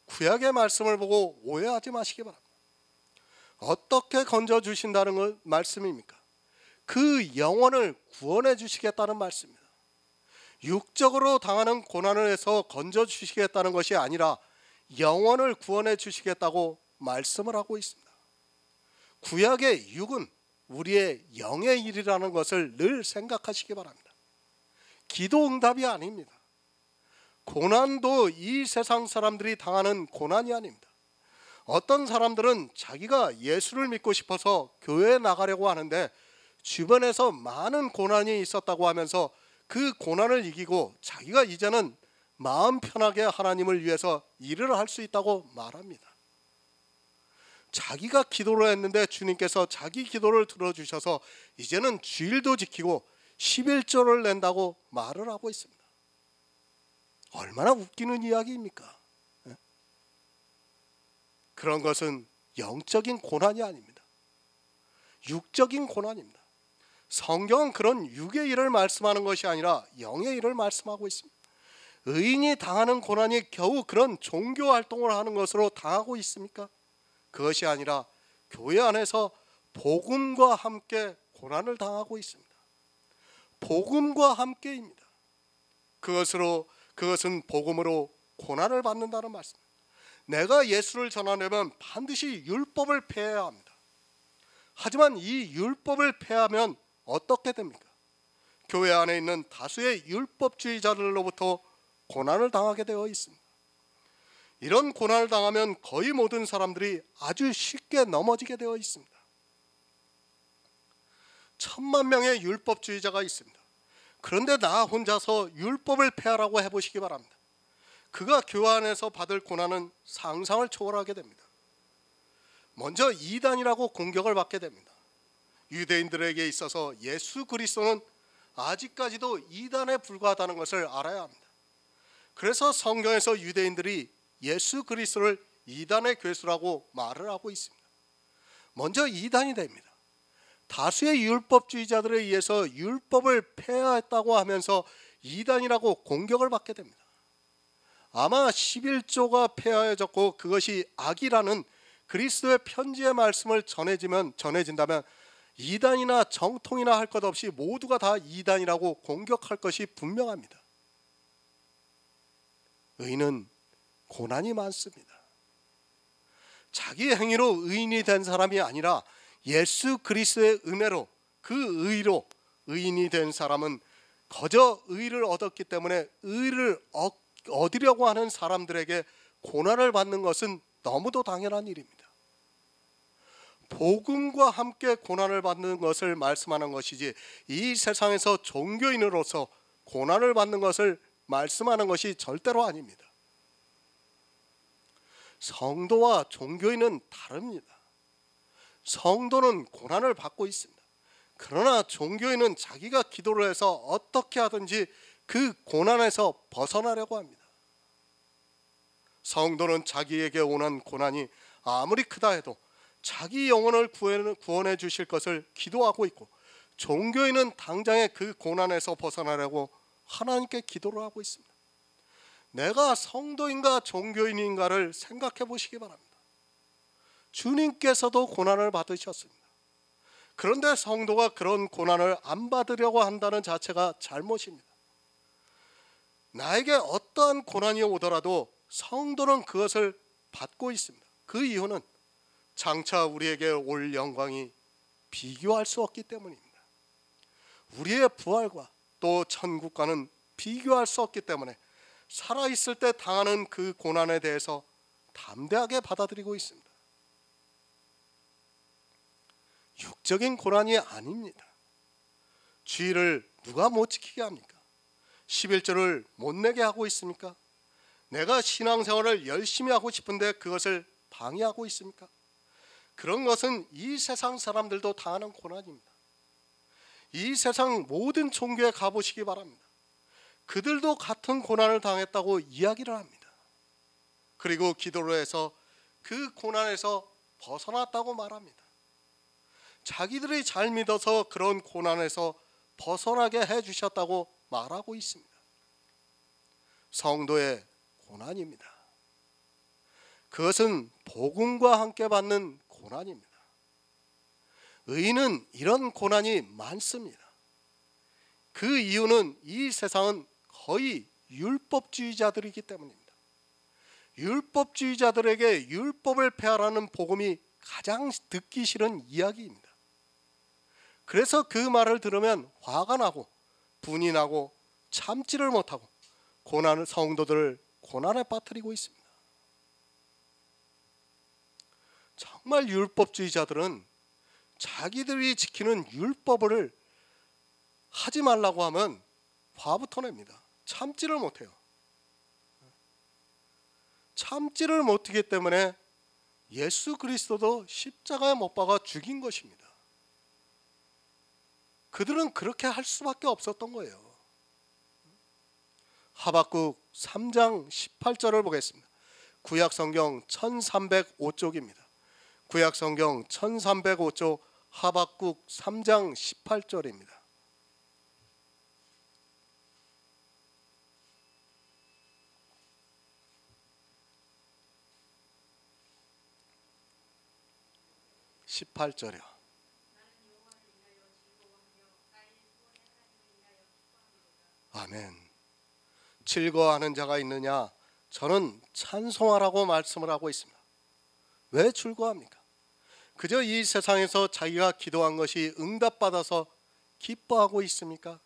구약의 말씀을 보고 오해하지 마시기 바랍니다. 어떻게 건져주신다는 말씀입니까? 그 영혼을 구원해 주시겠다는 말씀입니다. 육적으로 당하는 고난을 해서 건져주시겠다는 것이 아니라 영혼을 구원해 주시겠다고 말씀을 하고 있습니다. 구약의 육은 우리의 영의 일이라는 것을 늘 생각하시기 바랍니다. 기도 응답이 아닙니다. 고난도 이 세상 사람들이 당하는 고난이 아닙니다. 어떤 사람들은 자기가 예수를 믿고 싶어서 교회에 나가려고 하는데 주변에서 많은 고난이 있었다고 하면서 그 고난을 이기고 자기가 이제는 마음 편하게 하나님을 위해서 일을 할 수 있다고 말합니다. 자기가 기도를 했는데 주님께서 자기 기도를 들어주셔서 이제는 주일도 지키고 11조를 낸다고 말을 하고 있습니다. 얼마나 웃기는 이야기입니까? 그런 것은 영적인 고난이 아닙니다. 육적인 고난입니다. 성경은 그런 육의 일을 말씀하는 것이 아니라 영의 일을 말씀하고 있습니다. 의인이 당하는 고난이 겨우 그런 종교 활동을 하는 것으로 당하고 있습니까? 그것이 아니라 교회 안에서 복음과 함께 고난을 당하고 있습니다. 복음과 함께입니다. 그것은 복음으로 고난을 받는다는 말씀입니다. 내가 예수를 전하려면 반드시 율법을 폐해야 합니다. 하지만 이 율법을 폐하면 어떻게 됩니까? 교회 안에 있는 다수의 율법주의자들로부터 고난을 당하게 되어 있습니다. 이런 고난을 당하면 거의 모든 사람들이 아주 쉽게 넘어지게 되어 있습니다. 1000만 명의 율법주의자가 있습니다. 그런데 나 혼자서 율법을 폐하라고 해보시기 바랍니다. 그가 교회 안에서 받을 고난은 상상을 초월하게 됩니다. 먼저 이단이라고 공격을 받게 됩니다. 유대인들에게 있어서 예수 그리스도는 아직까지도 이단에 불과하다는 것을 알아야 합니다. 그래서 성경에서 유대인들이 예수 그리스도를 이단의 괴수라고 말을 하고 있습니다. 먼저 이단이 됩니다. 다수의 율법주의자들에 의해서 율법을 폐하했다고 하면서 이단이라고 공격을 받게 됩니다. 아마 11조가 폐하여졌고 그것이 악이라는 그리스도의 편지의 말씀을 전해진다면 이단이나 정통이나 할 것 없이 모두가 다 이단이라고 공격할 것이 분명합니다. 의인은 고난이 많습니다. 자기 행위로 의인이 된 사람이 아니라 예수 그리스도의 은혜로 그 의로 의인이 된 사람은 거저 의를 얻었기 때문에 의를 얻으려고 하는 사람들에게 고난을 받는 것은 너무도 당연한 일입니다. 복음과 함께 고난을 받는 것을 말씀하는 것이지 이 세상에서 종교인으로서 고난을 받는 것을 말씀하는 것이 절대로 아닙니다. 성도와 종교인은 다릅니다. 성도는 고난을 받고 있습니다. 그러나 종교인은 자기가 기도를 해서 어떻게 하든지 그 고난에서 벗어나려고 합니다. 성도는 자기에게 오는 고난이 아무리 크다 해도 자기 영혼을 구원해 주실 것을 기도하고 있고, 종교인은 당장에 그 고난에서 벗어나려고 하나님께 기도를 하고 있습니다. 내가 성도인가 종교인인가를 생각해 보시기 바랍니다. 주님께서도 고난을 받으셨습니다. 그런데 성도가 그런 고난을 안 받으려고 한다는 자체가 잘못입니다. 나에게 어떠한 고난이 오더라도 성도는 그것을 받고 있습니다. 그 이유는 장차 우리에게 올 영광이 비교할 수 없기 때문입니다. 우리의 부활과 또 천국과는 비교할 수 없기 때문에 살아있을 때 당하는 그 고난에 대해서 담대하게 받아들이고 있습니다. 육적인 고난이 아닙니다. 주의를 누가 못 지키게 합니까? 11조를 못 내게 하고 있습니까? 내가 신앙생활을 열심히 하고 싶은데 그것을 방해하고 있습니까? 그런 것은 이 세상 사람들도 당하는 고난입니다. 이 세상 모든 종교에 가보시기 바랍니다. 그들도 같은 고난을 당했다고 이야기를 합니다. 그리고 기도를 해서 그 고난에서 벗어났다고 말합니다. 자기들이 잘 믿어서 그런 고난에서 벗어나게 해주셨다고 말하고 있습니다. 성도의 고난입니다. 그것은 복음과 함께 받는 고난입니다. 의인은 이런 고난이 많습니다. 그 이유는 이 세상은 거의 율법주의자들이기 때문입니다. 율법주의자들에게 율법을 폐하라는 복음이 가장 듣기 싫은 이야기입니다. 그래서 그 말을 들으면 화가 나고 분이 나고 참지를 못하고 성도들을 고난에 빠뜨리고 있습니다. 정말 율법주의자들은 자기들이 지키는 율법을 하지 말라고 하면 화부터 냅니다. 참지를 못해요. 참지를 못하기 때문에 예수 그리스도도 십자가에 못 박아 죽인 것입니다. 그들은 그렇게 할 수밖에 없었던 거예요. 하박국 3장 18절을 보겠습니다. 구약성경 1305쪽입니다. 구약성경 1305쪽 하박국 3장 18절입니다. 아멘. 즐거워하는 자가 있느냐? 저는 찬송하라고 말씀을 하고 있습니다. 왜 즐거워합니까? 그저 이 세상에서 자기가 기도한 것이 응답받아서 기뻐하고 있습니까?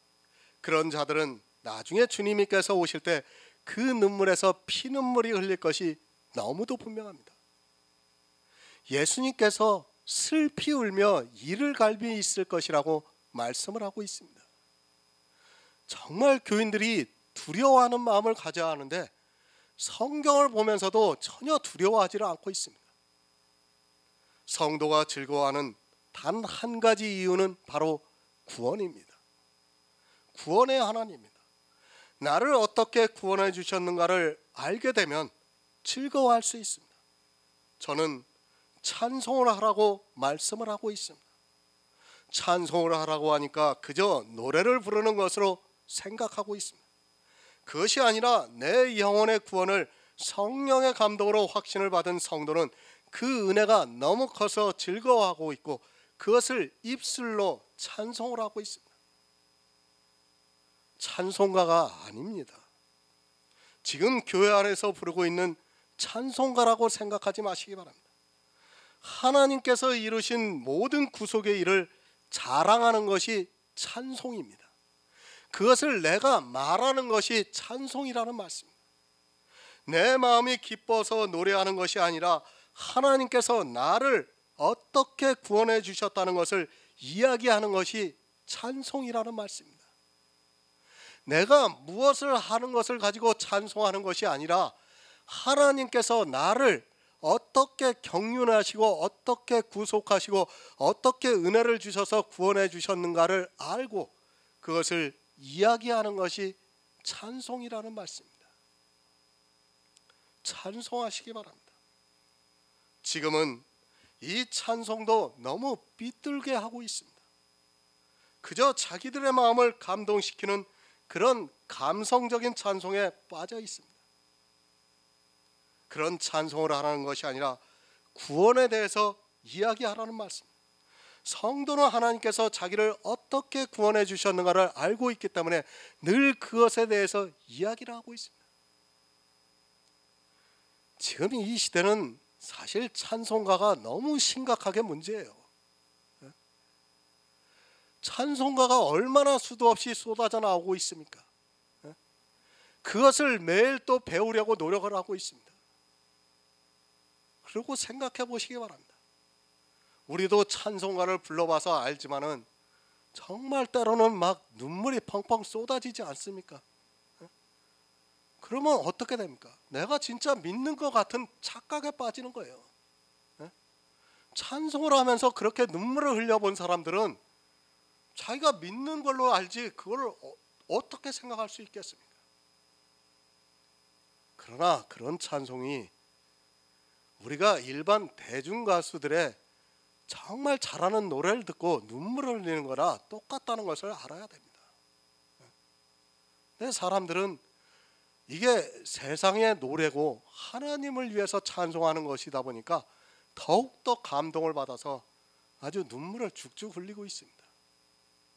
그런 자들은 나중에 주님께서 오실 때 그 눈물에서 피눈물이 흘릴 것이 너무도 분명합니다. 예수님께서 슬피 울며 이를 갈비 있을 것이라고 말씀을 하고 있습니다. 정말 교인들이 두려워하는 마음을 가져야 하는데 성경을 보면서도 전혀 두려워하지를 않고 있습니다. 성도가 즐거워하는 단 한 가지 이유는 바로 구원입니다. 구원의 하나님입니다. 나를 어떻게 구원해 주셨는가를 알게 되면 즐거워할 수 있습니다. 저는 찬송을 하라고 말씀을 하고 있습니다. 찬송을 하라고 하니까 그저 노래를 부르는 것으로 생각하고 있습니다. 그것이 아니라 내 영혼의 구원을 성령의 감동으로 확신을 받은 성도는 그 은혜가 너무 커서 즐거워하고 있고 그것을 입술로 찬송을 하고 있습니다. 찬송가가 아닙니다. 지금 교회 안에서 부르고 있는 찬송가라고 생각하지 마시기 바랍니다. 하나님께서 이루신 모든 구속의 일을 자랑하는 것이 찬송입니다. 그것을 내가 말하는 것이 찬송이라는 말씀입니다. 내 마음이 기뻐서 노래하는 것이 아니라 하나님께서 나를 어떻게 구원해 주셨다는 것을 이야기하는 것이 찬송이라는 말씀입니다. 내가 무엇을 하는 것을 가지고 찬송하는 것이 아니라 하나님께서 나를 어떻게 경륜하시고 어떻게 구속하시고 어떻게 은혜를 주셔서 구원해 주셨는가를 알고 그것을 이야기하는 것이 찬송이라는 말씀입니다. 찬송하시기 바랍니다. 지금은 이 찬송도 너무 삐뚤게 하고 있습니다. 그저 자기들의 마음을 감동시키는 그런 감성적인 찬송에 빠져 있습니다. 그런 찬송을 하라는 것이 아니라 구원에 대해서 이야기하라는 말씀. 성도는 하나님께서 자기를 어떻게 구원해 주셨는가를 알고 있기 때문에 늘 그것에 대해서 이야기를 하고 있습니다. 지금 이 시대는 사실 찬송가가 너무 심각하게 문제예요. 찬송가가 얼마나 수도 없이 쏟아져 나오고 있습니까? 그것을 매일 또 배우려고 노력을 하고 있습니다. 그리고 생각해 보시기 바랍니다. 우리도 찬송가를 불러봐서 알지만은 정말 때로는 막 눈물이 펑펑 쏟아지지 않습니까? 그러면 어떻게 됩니까? 내가 진짜 믿는 것 같은 착각에 빠지는 거예요. 찬송을 하면서 그렇게 눈물을 흘려본 사람들은 자기가 믿는 걸로 알지 그걸 어떻게 생각할 수 있겠습니까? 그러나 그런 찬송이 우리가 일반 대중 가수들의 정말 잘하는 노래를 듣고 눈물을 흘리는 거라 똑같다는 것을 알아야 됩니다. 근데 사람들은 이게 세상의 노래고 하나님을 위해서 찬송하는 것이다 보니까 더욱더 감동을 받아서 아주 눈물을 죽죽 흘리고 있습니다.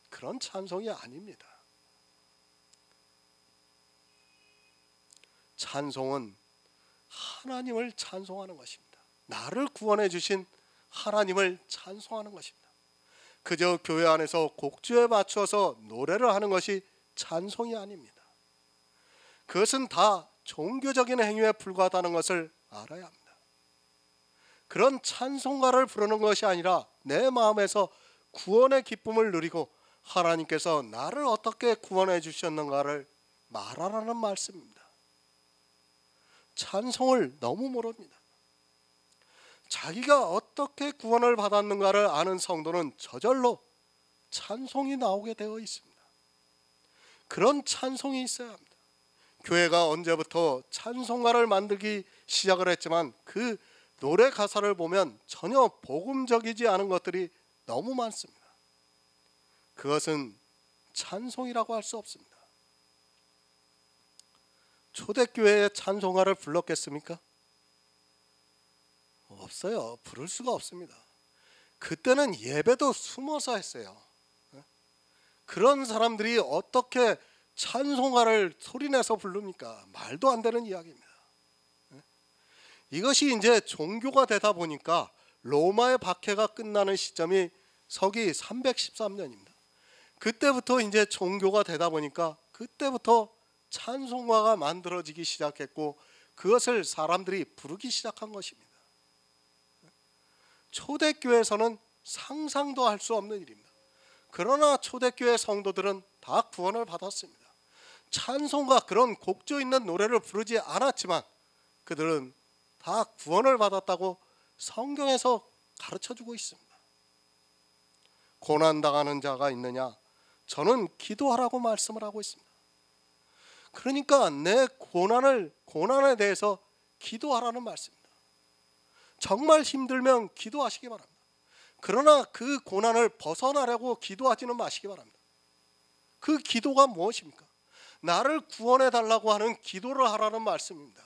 그런 찬송이 아닙니다. 찬송은 하나님을 찬송하는 것입니다. 나를 구원해 주신 하나님을 찬송하는 것입니다. 그저 교회 안에서 곡조에 맞추어서 노래를 하는 것이 찬송이 아닙니다. 그것은 다 종교적인 행위에 불과하다는 것을 알아야 합니다. 그런 찬송가를 부르는 것이 아니라 내 마음에서 구원의 기쁨을 누리고 하나님께서 나를 어떻게 구원해 주셨는가를 말하라는 말씀입니다. 찬송을 너무 모릅니다. 자기가 어떻게 구원을 받았는가를 아는 성도는 저절로 찬송이 나오게 되어 있습니다. 그런 찬송이 있어야 합니다. 교회가 언제부터 찬송가를 만들기 시작을 했지만 그 노래 가사를 보면 전혀 복음적이지 않은 것들이 너무 많습니다. 그것은 찬송이라고 할 수 없습니다. 초대교회의 찬송가를 불렀겠습니까? 없어요. 부를 수가 없습니다. 그때는 예배도 숨어서 했어요. 그런 사람들이 어떻게 찬송가를 소리내서 부릅니까? 말도 안 되는 이야기입니다. 이것이 이제 종교가 되다 보니까 로마의 박해가 끝나는 시점이 서기 313년입니다. 그때부터 이제 종교가 되다 보니까 그때부터 찬송가가 만들어지기 시작했고 그것을 사람들이 부르기 시작한 것입니다. 초대교회에서는 상상도 할 수 없는 일입니다. 그러나 초대교회 성도들은 다 구원을 받았습니다. 찬송가 그런 곡조 있는 노래를 부르지 않았지만 그들은 다 구원을 받았다고 성경에서 가르쳐주고 있습니다. 고난당하는 자가 있느냐? 저는 기도하라고 말씀을 하고 있습니다. 그러니까 내 고난에 대해서 기도하라는 말씀입니다. 정말 힘들면 기도하시기 바랍니다. 그러나 그 고난을 벗어나려고 기도하지는 마시기 바랍니다. 그 기도가 무엇입니까? 나를 구원해 달라고 하는 기도를 하라는 말씀입니다.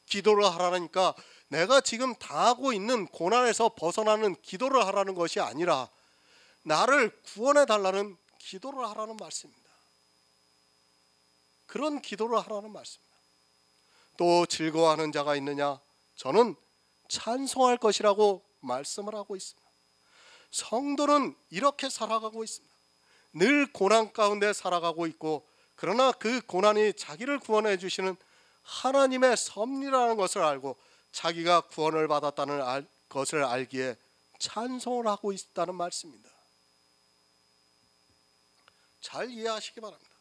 기도를 하라니까 내가 지금 당하고 있는 고난에서 벗어나는 기도를 하라는 것이 아니라 나를 구원해 달라는 기도를 하라는 말씀입니다. 그런 기도를 하라는 말씀입니다. 또 즐거워하는 자가 있느냐? 저는 찬송할 것이라고 말씀을 하고 있습니다. 성도는 이렇게 살아가고 있습니다. 늘 고난 가운데 살아가고 있고 그러나 그 고난이 자기를 구원해 주시는 하나님의 섭리라는 것을 알고 자기가 구원을 받았다는 것을 알기에 찬송을 하고 있다는 말씀입니다. 잘 이해하시기 바랍니다.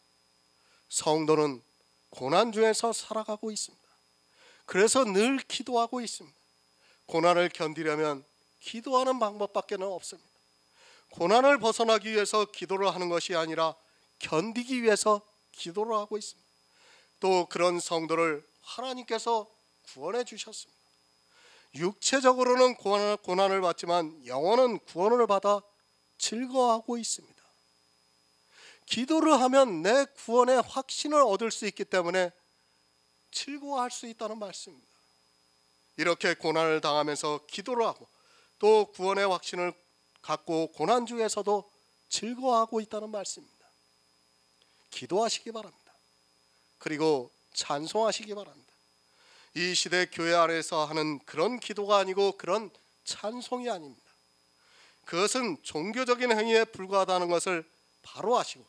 성도는 고난 중에서 살아가고 있습니다. 그래서 늘 기도하고 있습니다. 고난을 견디려면 기도하는 방법밖에 없습니다. 고난을 벗어나기 위해서 기도를 하는 것이 아니라 견디기 위해서 기도를 하고 있습니다. 또 그런 성도를 하나님께서 구원해 주셨습니다. 육체적으로는 고난을 받지만 영혼은 구원을 받아 즐거워하고 있습니다. 기도를 하면 내 구원의 확신을 얻을 수 있기 때문에 즐거워할 수 있다는 말씀입니다. 이렇게 고난을 당하면서 기도를 하고 또 구원의 확신을 갖고 고난 중에서도 즐거워하고 있다는 말씀입니다. 기도하시기 바랍니다. 그리고 찬송하시기 바랍니다. 이 시대 교회 안에서 하는 그런 기도가 아니고 그런 찬송이 아닙니다. 그것은 종교적인 행위에 불과하다는 것을 바로 아시고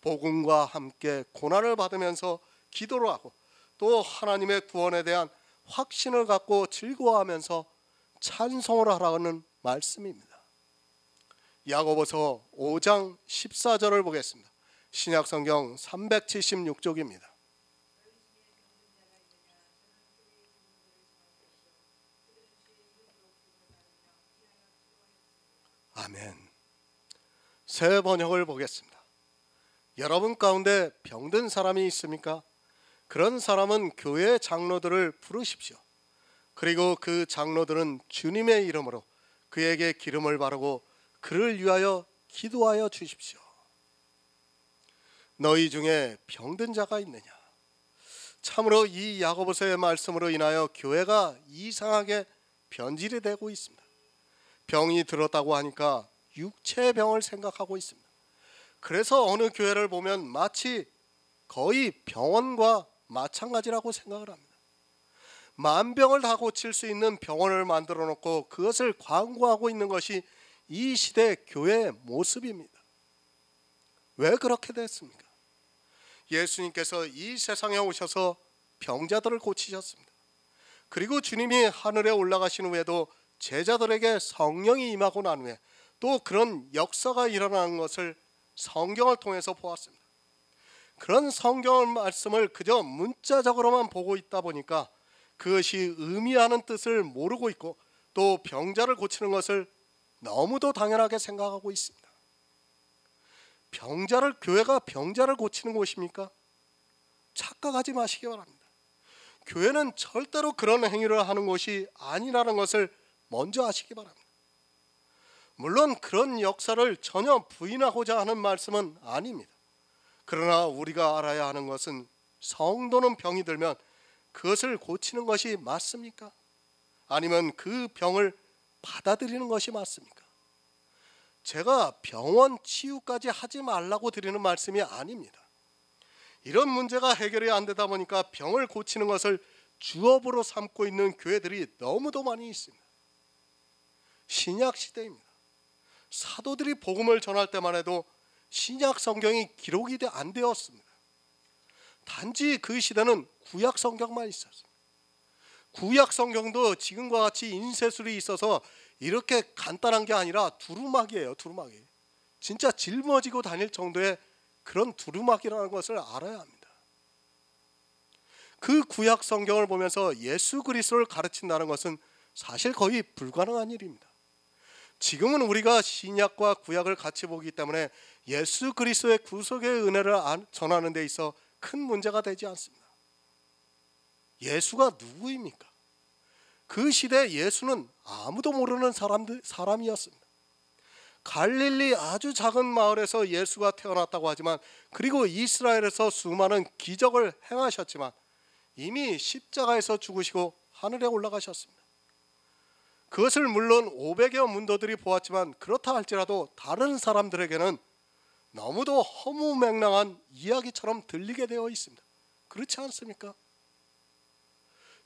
복음과 함께 고난을 받으면서 기도를 하고 또 하나님의 구원에 대한 확신을 갖고 즐거워하면서 찬송을 하라는 말씀입니다. 야고보서 5장 14절을 보겠습니다. 신약성경 376쪽입니다. 아멘. 새 번역을 보겠습니다. 여러분 가운데 병든 사람이 있습니까? 그런 사람은 교회 장로들을 부르십시오. 그리고 그 장로들은 주님의 이름으로 그에게 기름을 바르고 그를 위하여 기도하여 주십시오. 너희 중에 병든 자가 있느냐? 참으로 이 야고보서의 말씀으로 인하여 교회가 이상하게 변질이 되고 있습니다. 병이 들었다고 하니까 육체의 병을 생각하고 있습니다. 그래서 어느 교회를 보면 마치 거의 병원과 마찬가지라고 생각을 합니다. 만병을 다 고칠 수 있는 병원을 만들어 놓고 그것을 광고하고 있는 것이 이 시대 교회의 모습입니다. 왜 그렇게 됐습니까? 예수님께서 이 세상에 오셔서 병자들을 고치셨습니다. 그리고 주님이 하늘에 올라가신 후에도 제자들에게 성령이 임하고 난 후에 또 그런 역사가 일어나는 것을 성경을 통해서 보았습니다. 그런 성경 말씀을 그저 문자적으로만 보고 있다 보니까 그것이 의미하는 뜻을 모르고 있고 또 병자를 고치는 것을 너무도 당연하게 생각하고 있습니다. 교회가 병자를 고치는 곳입니까? 착각하지 마시기 바랍니다. 교회는 절대로 그런 행위를 하는 곳이 아니라는 것을 먼저 아시기 바랍니다. 물론 그런 역사를 전혀 부인하고자 하는 말씀은 아닙니다. 그러나 우리가 알아야 하는 것은 성도는 병이 들면 그것을 고치는 것이 맞습니까? 아니면 그 병을 받아들이는 것이 맞습니까? 제가 병원 치유까지 하지 말라고 드리는 말씀이 아닙니다. 이런 문제가 해결이 안 되다 보니까 병을 고치는 것을 주업으로 삼고 있는 교회들이 너무도 많이 있습니다. 신약 시대입니다. 사도들이 복음을 전할 때만 해도 신약 성경이 기록이 안 되었습니다. 단지 그 시대는 구약 성경만 있었습니다. 구약 성경도 지금과 같이 인쇄술이 있어서 이렇게 간단한 게 아니라 두루마기예요. 두루마기. 진짜 짊어지고 다닐 정도의 그런 두루마기라는 것을 알아야 합니다. 그 구약 성경을 보면서 예수 그리스도를 가르친다는 것은 사실 거의 불가능한 일입니다. 지금은 우리가 신약과 구약을 같이 보기 때문에 예수 그리스도의 구속의 은혜를 전하는 데 있어 큰 문제가 되지 않습니다. 예수가 누구입니까? 그 시대 예수는 아무도 모르는 사람이었습니다. 갈릴리 아주 작은 마을에서 예수가 태어났다고 하지만 그리고 이스라엘에서 수많은 기적을 행하셨지만 이미 십자가에서 죽으시고 하늘에 올라가셨습니다. 그것을 물론 500여 문도들이 보았지만 그렇다 할지라도 다른 사람들에게는 너무도 허무맹랑한 이야기처럼 들리게 되어 있습니다. 그렇지 않습니까?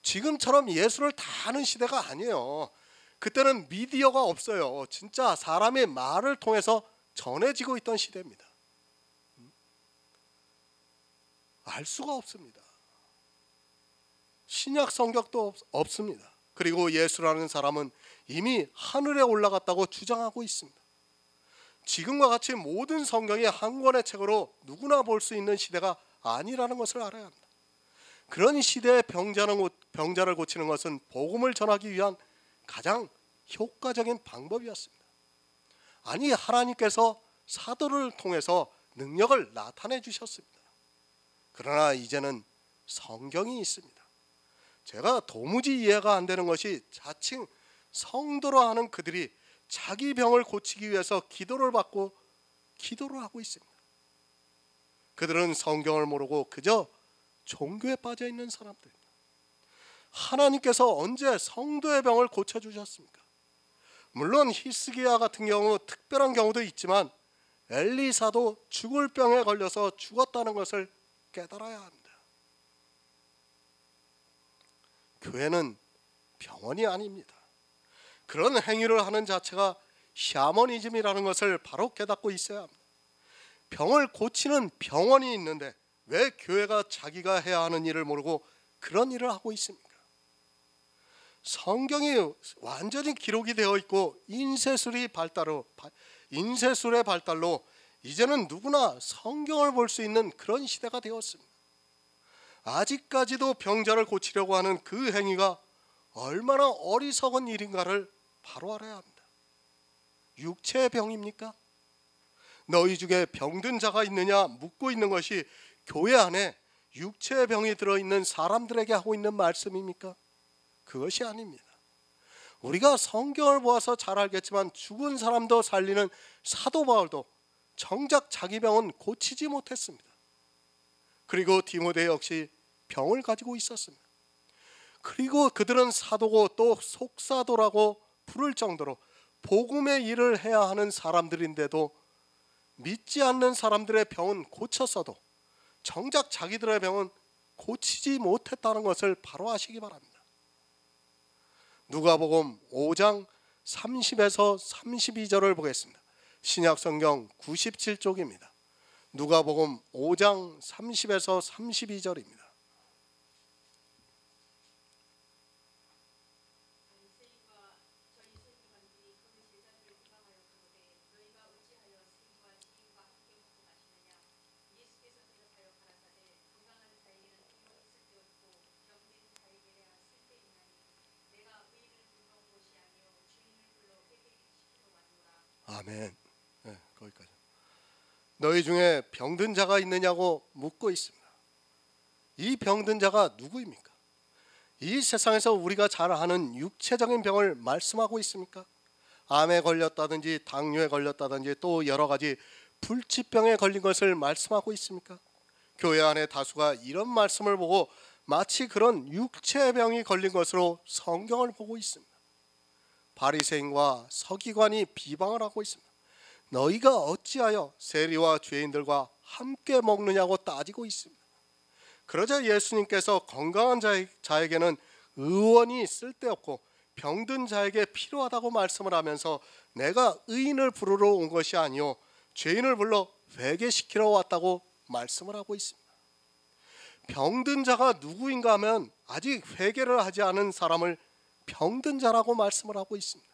지금처럼 예수를 다 아는 시대가 아니에요. 그때는 미디어가 없어요. 진짜 사람의 말을 통해서 전해지고 있던 시대입니다. 알 수가 없습니다. 신약 성경도 없습니다. 그리고 예수라는 사람은 이미 하늘에 올라갔다고 주장하고 있습니다. 지금과 같이 모든 성경이 한 권의 책으로 누구나 볼 수 있는 시대가 아니라는 것을 알아야 합니다. 그런 시대의 병자를 고치는 것은 복음을 전하기 위한 가장 효과적인 방법이었습니다. 아니, 하나님께서 사도를 통해서 능력을 나타내 주셨습니다. 그러나 이제는 성경이 있습니다. 제가 도무지 이해가 안 되는 것이 자칭 성도로 하는 그들이 자기 병을 고치기 위해서 기도를 하고 있습니다. 그들은 성경을 모르고 그저 종교에 빠져 있는 사람들입니다. 하나님께서 언제 성도의 병을 고쳐주셨습니까? 물론 히스기야 같은 경우 특별한 경우도 있지만 엘리사도 죽을 병에 걸려서 죽었다는 것을 깨달아야 합니다. 교회는 병원이 아닙니다. 그런 행위를 하는 자체가 샤머니즘이라는 것을 바로 깨닫고 있어야 합니다. 병을 고치는 병원이 있는데 왜 교회가 자기가 해야 하는 일을 모르고 그런 일을 하고 있습니까? 성경이 완전히 기록이 되어 있고 인쇄술이 발달하고 인쇄술의 발달로 이제는 누구나 성경을 볼 수 있는 그런 시대가 되었습니다. 아직까지도 병자를 고치려고 하는 그 행위가 얼마나 어리석은 일인가를 바로 알아야 합니다. 육체의 병입니까? 너희 중에 병든 자가 있느냐 묻고 있는 것이 교회 안에 육체의 병이 들어있는 사람들에게 하고 있는 말씀입니까? 그것이 아닙니다. 우리가 성경을 보아서 잘 알겠지만 죽은 사람도 살리는 사도 바울도 정작 자기 병은 고치지 못했습니다. 그리고 디모데 역시 병을 가지고 있었습니다. 그리고 그들은 사도고 또 속사도라고 부를 정도로 복음의 일을 해야 하는 사람들인데도 믿지 않는 사람들의 병은 고쳤어도 정작 자기들의 병은 고치지 못했다는 것을 바로 아시기 바랍니다. 누가복음 5장 30에서 32절을 보겠습니다. 신약성경 97쪽입니다. 누가복음 5장 30에서 32절입니다. 아멘. 네, 거기까지. 너희 중에 병든 자가 있느냐고 묻고 있습니다. 이 병든 자가 누구입니까? 이 세상에서 우리가 잘 아는 육체적인 병을 말씀하고 있습니까? 암에 걸렸다든지 당뇨에 걸렸다든지 또 여러 가지 불치병에 걸린 것을 말씀하고 있습니까? 교회 안에 다수가 이런 말씀을 보고 마치 그런 육체의 병이 걸린 것으로 성경을 보고 있습니다. 바리새인과 서기관이 비방을 하고 있습니다. 너희가 어찌하여 세리와 죄인들과 함께 먹느냐고 따지고 있습니다. 그러자 예수님께서 건강한 자에게는 의원이 쓸데없고 병든 자에게 필요하다고 말씀을 하면서 내가 의인을 부르러 온 것이 아니요 죄인을 불러 회개시키러 왔다고 말씀을 하고 있습니다. 병든 자가 누구인가 하면 아직 회개를 하지 않은 사람을 병든 자라고 말씀을 하고 있습니다.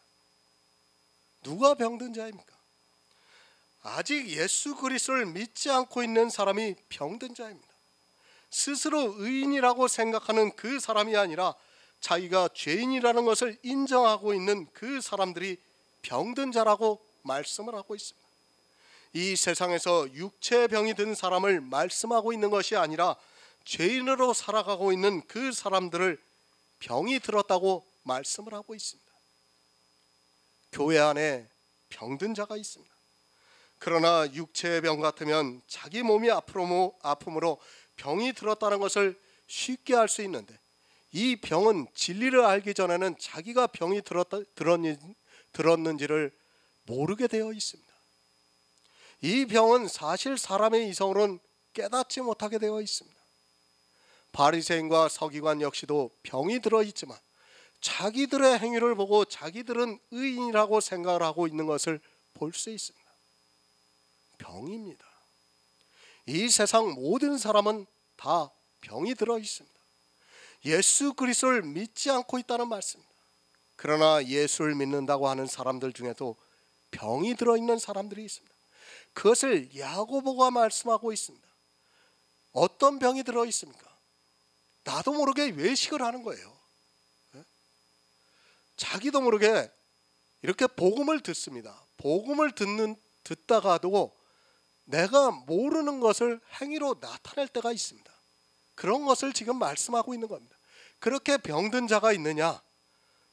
누가 병든 자입니까? 아직 예수 그리스도를 믿지 않고 있는 사람이 병든 자입니다. 스스로 의인이라고 생각하는 그 사람이 아니라 자기가 죄인이라는 것을 인정하고 있는 그 사람들이 병든 자라고 말씀을 하고 있습니다. 이 세상에서 육체의 병이 든 사람을 말씀하고 있는 것이 아니라 죄인으로 살아가고 있는 그 사람들을 병이 들었다고 말씀을 하고 있습니다. 교회 안에 병든 자가 있습니다. 그러나 육체의 병 같으면 자기 몸이 아픔으로 병이 들었다는 것을 쉽게 알 수 있는데 이 병은 진리를 알기 전에는 자기가 병이 들었는지를 모르게 되어 있습니다. 이 병은 사실 사람의 이성으로는 깨닫지 못하게 되어 있습니다. 바리새인과 서기관 역시도 병이 들어있지만 자기들의 행위를 보고 자기들은 의인이라고 생각을 하고 있는 것을 볼 수 있습니다. 병입니다. 이 세상 모든 사람은 다 병이 들어 있습니다. 예수 그리스도를 믿지 않고 있다는 말씀입니다. 그러나 예수를 믿는다고 하는 사람들 중에도 병이 들어있는 사람들이 있습니다. 그것을 야고보가 말씀하고 있습니다. 어떤 병이 들어있습니까? 나도 모르게 외식을 하는 거예요. 자기도 모르게 이렇게 복음을 듣습니다. 복음을 듣다가도 내가 모르는 것을 행위로 나타낼 때가 있습니다. 그런 것을 지금 말씀하고 있는 겁니다. 그렇게 병든 자가 있느냐?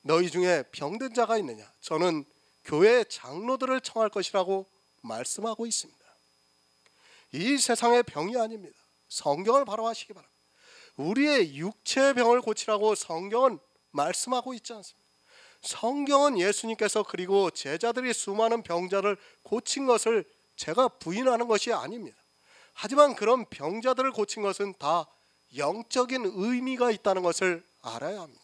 너희 중에 병든 자가 있느냐? 저는 교회 장로들을 청할 것이라고 말씀하고 있습니다. 이 세상의 병이 아닙니다. 성경을 바로 하시기 바랍니다. 우리의 육체의 병을 고치라고 성경은 말씀하고 있지 않습니다. 성경은 예수님께서 그리고 제자들이 수많은 병자를 고친 것을 제가 부인하는 것이 아닙니다. 하지만 그런 병자들을 고친 것은 다 영적인 의미가 있다는 것을 알아야 합니다.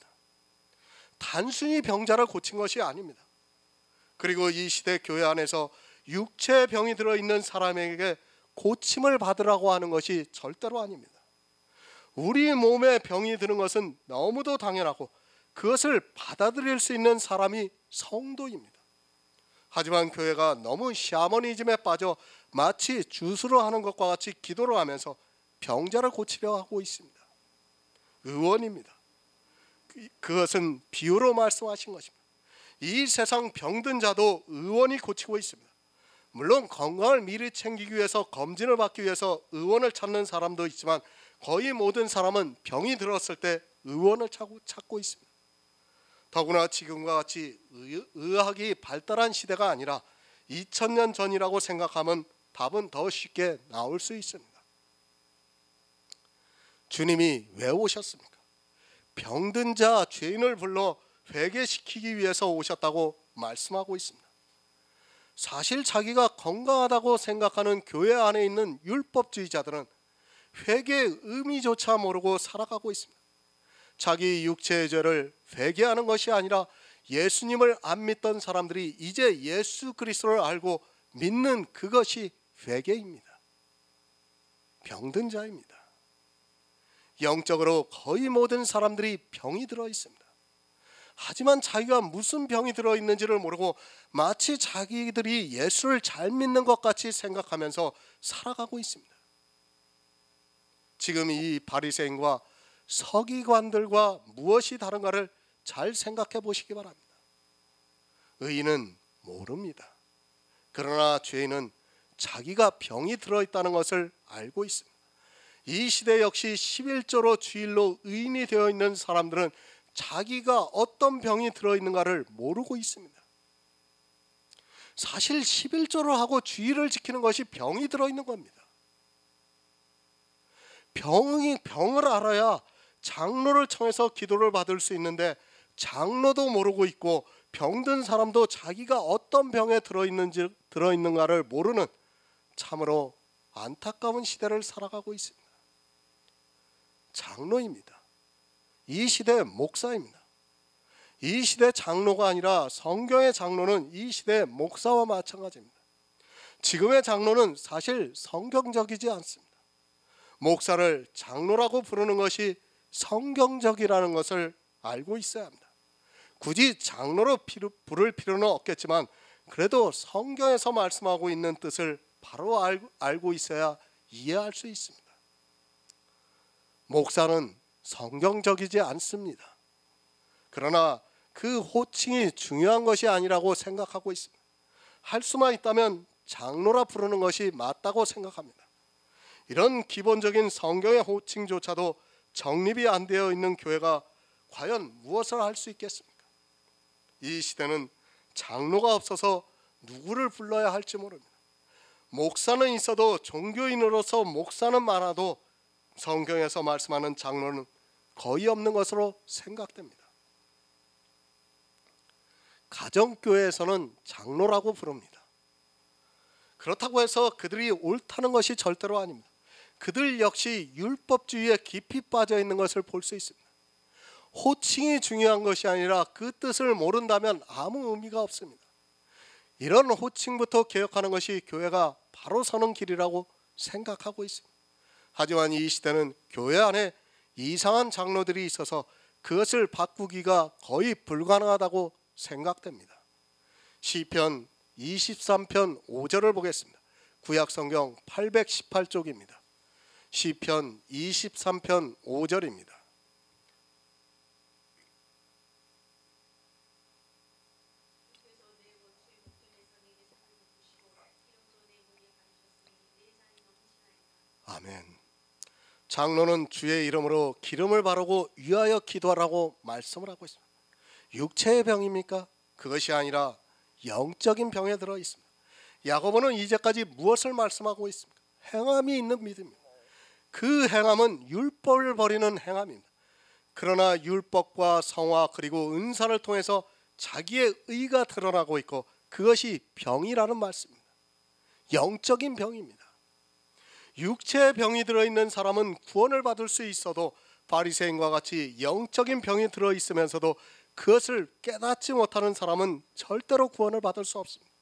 단순히 병자를 고친 것이 아닙니다. 그리고 이 시대 교회 안에서 육체의 병이 들어있는 사람에게 고침을 받으라고 하는 것이 절대로 아닙니다. 우리 몸에 병이 드는 것은 너무도 당연하고 그것을 받아들일 수 있는 사람이 성도입니다. 하지만 교회가 너무 샤머니즘에 빠져 마치 주스로 하는 것과 같이 기도를 하면서 병자를 고치려 하고 있습니다. 의원입니다. 그것은 비유로 말씀하신 것입니다. 이 세상 병든 자도 의원이 고치고 있습니다. 물론 건강을 미리 챙기기 위해서 검진을 받기 위해서 의원을 찾는 사람도 있지만 거의 모든 사람은 병이 들었을 때 의원을 찾고 있습니다. 더구나 지금과 같이 의학이 발달한 시대가 아니라 2000년 전이라고 생각하면 답은 더 쉽게 나올 수 있습니다. 주님이 왜 오셨습니까? 병든 자, 죄인을 불러 회개시키기 위해서 오셨다고 말씀하고 있습니다. 사실 자기가 건강하다고 생각하는 교회 안에 있는 율법주의자들은 회개의 의미조차 모르고 살아가고 있습니다. 자기 육체의 죄를 회개하는 것이 아니라 예수님을 안 믿던 사람들이 이제 예수 그리스도를 알고 믿는 그것이 회개입니다. 병든 자입니다. 영적으로 거의 모든 사람들이 병이 들어 있습니다. 하지만 자기가 무슨 병이 들어있는지를 모르고 마치 자기들이 예수를 잘 믿는 것 같이 생각하면서 살아가고 있습니다. 지금 이 바리새인과 서기관들과 무엇이 다른가를 잘 생각해 보시기 바랍니다. 의인은 모릅니다. 그러나 죄인은 자기가 병이 들어있다는 것을 알고 있습니다. 이 시대 역시 11조로 주일로 의인이 되어 있는 사람들은 자기가 어떤 병이 들어있는가를 모르고 있습니다. 사실 11조를 하고 주의를 지키는 것이 병이 들어있는 겁니다. 병을 알아야 장로를 청해서 기도를 받을 수 있는데 장로도 모르고 있고 병든 사람도 자기가 어떤 병에 들어있는가를 모르는 참으로 안타까운 시대를 살아가고 있습니다. 장로입니다. 이 시대 목사입니다. 이 시대 장로가 아니라 성경의 장로는 이 시대 목사와 마찬가지입니다. 지금의 장로는 사실 성경적이지 않습니다. 목사를 장로라고 부르는 것이 성경적이라는 것을 알고 있어야 합니다. 굳이 장로로 부를 필요는 없겠지만 그래도 성경에서 말씀하고 있는 뜻을 바로 알고 있어야 이해할 수 있습니다. 목사는 성경적이지 않습니다. 그러나 그 호칭이 중요한 것이 아니라고 생각하고 있습니다. 할 수만 있다면 장로라 부르는 것이 맞다고 생각합니다. 이런 기본적인 성경의 호칭조차도 정립이 안 되어 있는 교회가 과연 무엇을 할 수 있겠습니까? 이 시대는 장로가 없어서 누구를 불러야 할지 모릅니다. 목사는 있어도 종교인으로서 목사는 많아도 성경에서 말씀하는 장로는 거의 없는 것으로 생각됩니다. 가정교회에서는 장로라고 부릅니다. 그렇다고 해서 그들이 옳다는 것이 절대로 아닙니다. 그들 역시 율법주의에 깊이 빠져 있는 것을 볼 수 있습니다. 호칭이 중요한 것이 아니라 그 뜻을 모른다면 아무 의미가 없습니다. 이런 호칭부터 개혁하는 것이 교회가 바로 서는 길이라고 생각하고 있습니다. 하지만 이 시대는 교회 안에 이상한 장로들이 있어서 그것을 바꾸기가 거의 불가능하다고 생각됩니다. 시편 23편 5절을 보겠습니다. 구약성경 818쪽입니다. 시편 23편 5절입니다. 아멘. 장로는 주의 이름으로 기름을 바르고 위하여 기도하라고 말씀을 하고 있습니다. 육체의 병입니까? 그것이 아니라 영적인 병에 들어 있습니다. 야고보는 이제까지 무엇을 말씀하고 있습니까? 행함이 있는 믿음입니다. 그 행함은 율법을 버리는 행함입니다. 그러나 율법과 성화 그리고 은사를 통해서 자기의 의가 드러나고 있고 그것이 병이라는 말씀입니다. 영적인 병입니다. 육체의 병이 들어있는 사람은 구원을 받을 수 있어도 바리새인과 같이 영적인 병이 들어있으면서도 그것을 깨닫지 못하는 사람은 절대로 구원을 받을 수 없습니다.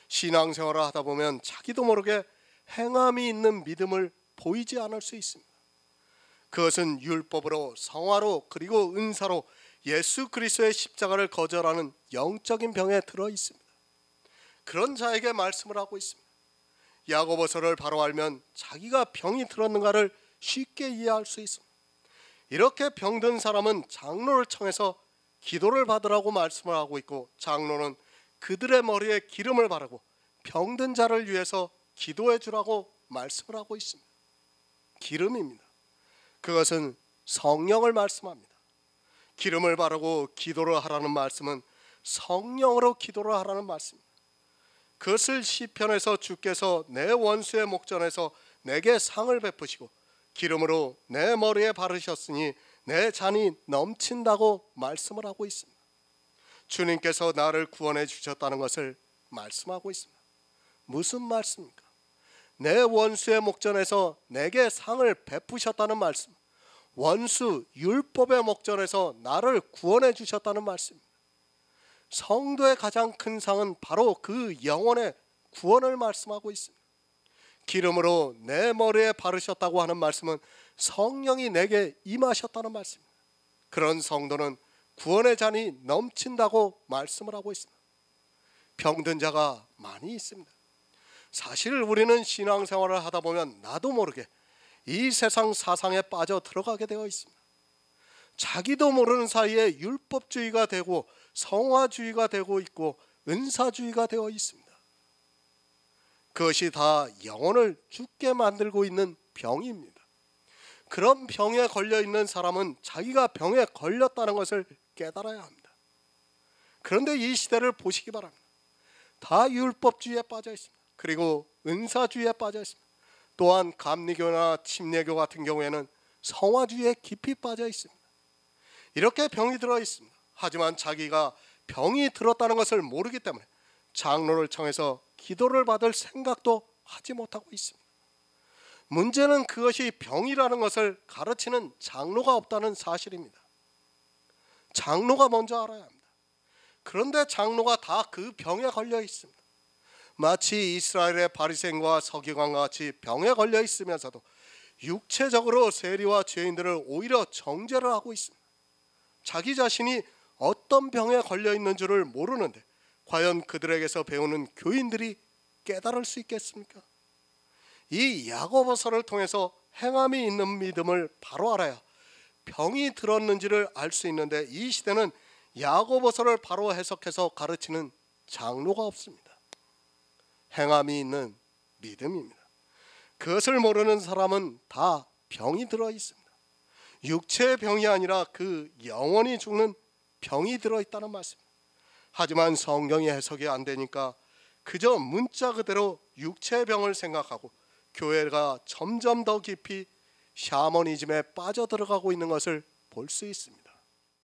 신앙생활을 하다 보면 자기도 모르게 행함이 있는 믿음을 보이지 않을 수 있습니다. 그것은 율법으로 성화로 그리고 은사로 예수 그리스도의 십자가를 거절하는 영적인 병에 들어 있습니다. 그런 자에게 말씀을 하고 있습니다. 야고보서를 바로 알면 자기가 병이 들었는가를 쉽게 이해할 수 있습니다. 이렇게 병든 사람은 장로를 청해서 기도를 받으라고 말씀을 하고 있고, 장로는 그들의 머리에 기름을 바르고 병든 자를 위해서 기도해 주라고 말씀을 하고 있습니다. 기름입니다. 그것은 성령을 말씀합니다. 기름을 바르고 기도를 하라는 말씀은 성령으로 기도를 하라는 말씀입니다. 그것을 시편에서 주께서 내 원수의 목전에서 내게 상을 베푸시고 기름으로 내 머리에 바르셨으니 내 잔이 넘친다고 말씀을 하고 있습니다. 주님께서 나를 구원해 주셨다는 것을 말씀하고 있습니다. 무슨 말씀입니까? 내 원수의 목전에서 내게 상을 베푸셨다는 말씀, 원수 율법의 목전에서 나를 구원해 주셨다는 말씀입니다. 성도의 가장 큰 상은 바로 그 영혼의 구원을 말씀하고 있습니다. 기름으로 내 머리에 바르셨다고 하는 말씀은 성령이 내게 임하셨다는 말씀입니다. 그런 성도는 구원의 잔이 넘친다고 말씀을 하고 있습니다. 병든 자가 많이 있습니다. 사실 우리는 신앙생활을 하다 보면 나도 모르게 이 세상 사상에 빠져 들어가게 되어 있습니다. 자기도 모르는 사이에 율법주의가 되고 성화주의가 되고 있고 은사주의가 되어 있습니다. 그것이 다 영혼을 죽게 만들고 있는 병입니다. 그런 병에 걸려 있는 사람은 자기가 병에 걸렸다는 것을 깨달아야 합니다. 그런데 이 시대를 보시기 바랍니다. 다 율법주의에 빠져 있습니다. 그리고 은사주의에 빠져 있습니다. 또한 감리교나 침례교 같은 경우에는 성화주의에 깊이 빠져 있습니다. 이렇게 병이 들어 있습니다. 하지만 자기가 병이 들었다는 것을 모르기 때문에 장로를 청해서 기도를 받을 생각도 하지 못하고 있습니다. 문제는 그것이 병이라는 것을 가르치는 장로가 없다는 사실입니다. 장로가 먼저 알아야 합니다. 그런데 장로가 다 그 병에 걸려 있습니다. 마치 이스라엘의 바리새인과 서기관과 같이 병에 걸려 있으면서도 육체적으로 세리와 죄인들을 오히려 정죄를 하고 있습니다. 자기 자신이 어떤 병에 걸려 있는 줄을 모르는데 과연 그들에게서 배우는 교인들이 깨달을 수 있겠습니까? 이 야고보서를 통해서 행함이 있는 믿음을 바로 알아야 병이 들었는지를 알 수 있는데, 이 시대는 야고보서를 바로 해석해서 가르치는 장로가 없습니다. 행함이 있는 믿음입니다. 그것을 모르는 사람은 다 병이 들어 있습니다. 육체의 병이 아니라 그 영혼이 죽는 병이 들어있다는 말씀입니다. 하지만 성경이 해석이 안 되니까 그저 문자 그대로 육체의 병을 생각하고 교회가 점점 더 깊이 샤머니즘에 빠져들어가고 있는 것을 볼 수 있습니다.